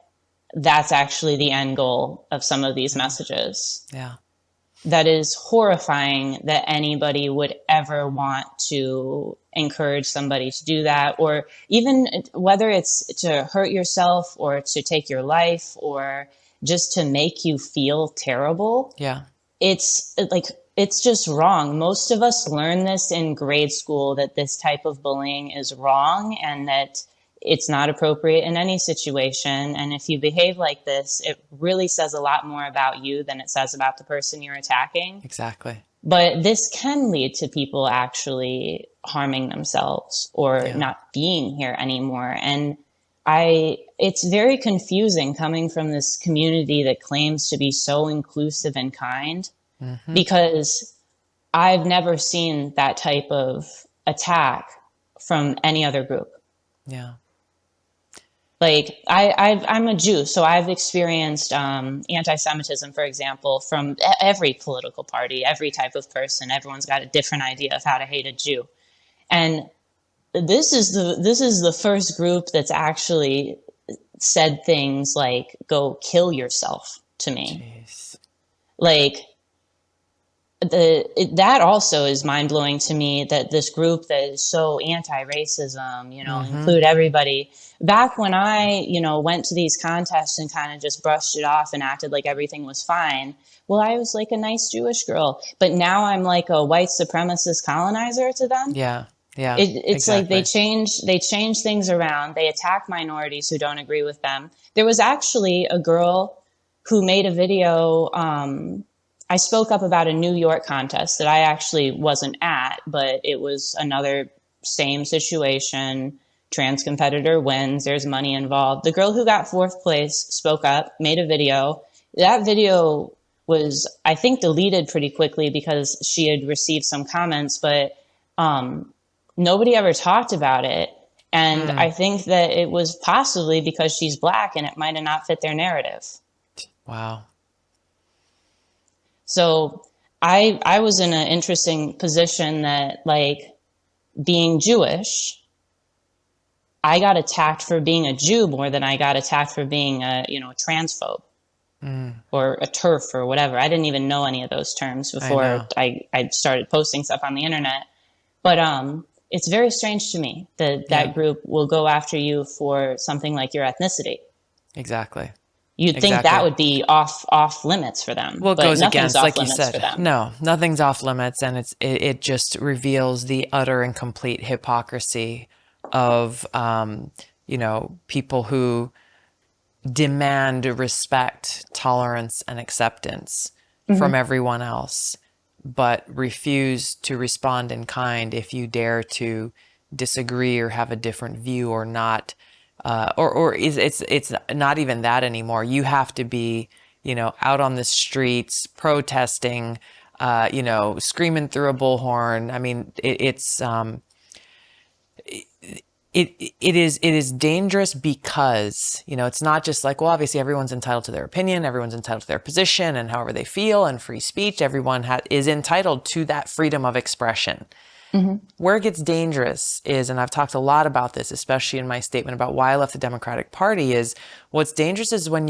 that's actually the end goal of some of these messages. Yeah. That is horrifying that anybody would ever want to encourage somebody to do that, or even whether it's to hurt yourself or to take your life or just to make you feel terrible. Yeah. It's like, it's just wrong. Most of us learn this in grade school, that this type of bullying is wrong and that it's not appropriate in any situation. And if you behave like this, it really says a lot more about you than it says about the person you're attacking. Exactly. But this can lead to people actually harming themselves or not being here anymore. And it's very confusing coming from this community that claims to be so inclusive and kind, because I've never seen that type of attack from any other group. Yeah. Like I'm a Jew, so I've experienced anti-Semitism, for example, from every political party, every type of person. Everyone's got a different idea of how to hate a Jew, and this is the first group that's actually said things like "go kill yourself" to me. Jeez. Like that also is mind blowing to me, that this group that is so anti-racism, you know, include everybody. Back when I, you know, went to these contests and kind of just brushed it off and acted like everything was fine, well, I was like a nice Jewish girl. But now I'm like a white supremacist colonizer to them. Yeah. Yeah. It's like they change things around. They attack minorities who don't agree with them. There was actually a girl who made a video. I spoke up about a New York contest that I actually wasn't at, but it was another same situation. Trans competitor wins, there's money involved. The girl who got fourth place spoke up, made a video. That video was, I think, deleted pretty quickly because she had received some comments, but nobody ever talked about it. And I think that it was possibly because she's Black and it might have not fit their narrative. Wow. So I was in an interesting position that, like, being Jewish, I got attacked for being a Jew more than I got attacked for being a transphobe or a TERF or whatever. I didn't even know any of those terms before I started posting stuff on the internet. But it's very strange to me that that group will go after you for something like your ethnicity. Exactly. You'd think that would be off limits for them. Well, it but goes nothing's against, off like you limits said, for them. no, nothing's off limits. And it just reveals the utter and complete hypocrisy of, people who demand respect, tolerance, and acceptance from everyone else, but refuse to respond in kind if you dare to disagree or have a different view or not. It's not even that anymore. You have to be, out on the streets protesting, screaming through a bullhorn. I mean, it is dangerous because, it's not just like, well, obviously everyone's entitled to their opinion, everyone's entitled to their position and however they feel, and free speech. Everyone is entitled to that freedom of expression. Where it gets dangerous is, and I've talked a lot about this, especially in my statement about why I left the Democratic Party, is what's dangerous is when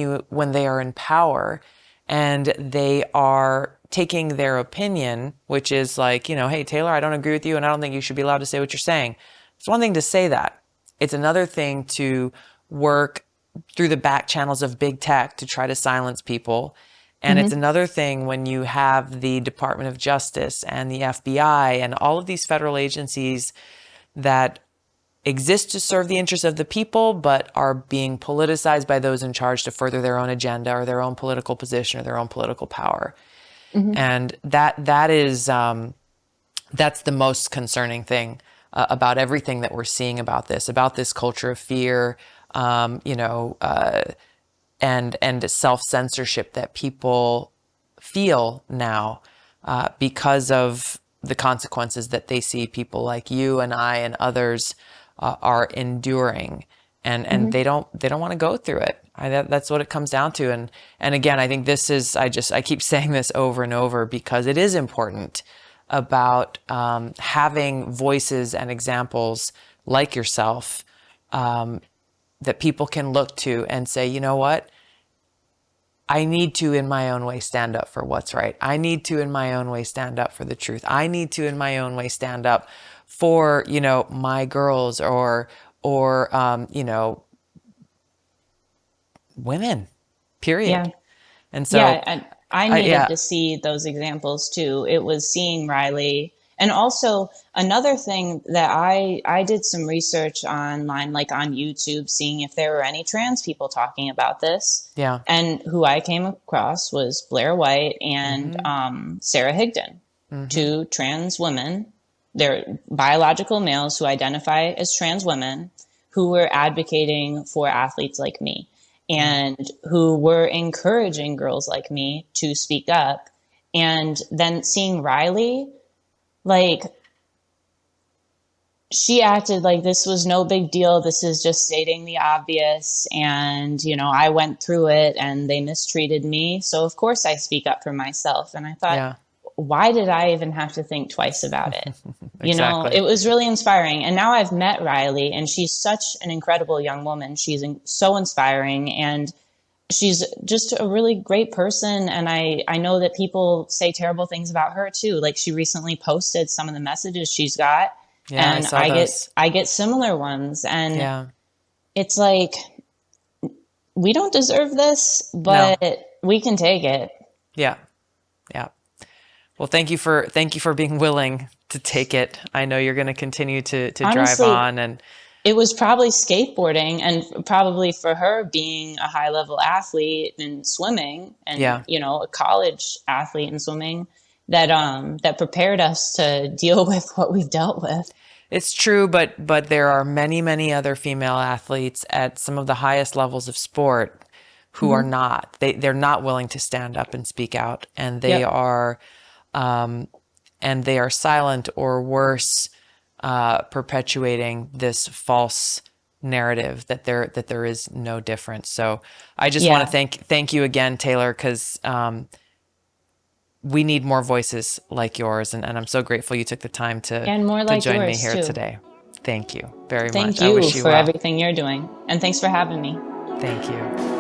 they are in power and they are taking their opinion, which is like, hey, Taylor, I don't agree with you and I don't think you should be allowed to say what you're saying. It's one thing to say that. It's another thing to work through the back channels of big tech to try to silence people. And it's another thing when you have the Department of Justice and the FBI and all of these federal agencies that exist to serve the interests of the people, but are being politicized by those in charge to further their own agenda or their own political position or their own political power. And that is that's the most concerning thing about everything that we're seeing about this culture of fear, and self-censorship that people feel now because of the consequences that they see people like you and I and others are enduring, and they don't want to go through it. That's what it comes down to. And again, I think this is, I keep saying this over and over because it is important about having voices and examples like yourself that people can look to and say, you know what? I need to, in my own way, stand up for what's right. I need to, in my own way, stand up for the truth. I need to, in my own way, stand up for, my girls or women, period. Yeah. And so, and I needed to see those examples too. It was seeing Riley. And also another thing that I did some research online, like on YouTube, seeing if there were any trans people talking about this. Yeah. And who I came across was Blair White and Sarah Higdon, two trans women. They're biological males who identify as trans women who were advocating for athletes like me and who were encouraging girls like me to speak up. And then seeing Riley, like, she acted like this was no big deal. This is just stating the obvious. And, I went through it and they mistreated me. So of course I speak up for myself. And I thought, why did I even have to think twice about it? Exactly. It was really inspiring. And now I've met Riley and she's such an incredible young woman. She's so inspiring and she's just a really great person. And I know that people say terrible things about her too. Like she recently posted some of the messages she's got. Yeah, and I get similar ones. And it's like, we don't deserve this, but we can take it. Yeah. Yeah. Well, thank you for being willing to take it. I know you're going to continue to Honestly, drive on. And it was probably skateboarding and probably for her being a high level athlete in swimming and, a college athlete in swimming that prepared us to deal with what we've dealt with. It's true, but there are many, many other female athletes at some of the highest levels of sport who are not. They're not willing to stand up and speak out, and they are silent or worse, perpetuating this false narrative that there is no difference. So I just want to thank you again, Taylor, because we need more voices like yours. And I'm so grateful you took the time to, And more like join me yours, here too. today. Thank you very Thank much. I you wish you for well. everything you're doing. And thanks for having me. Thank you.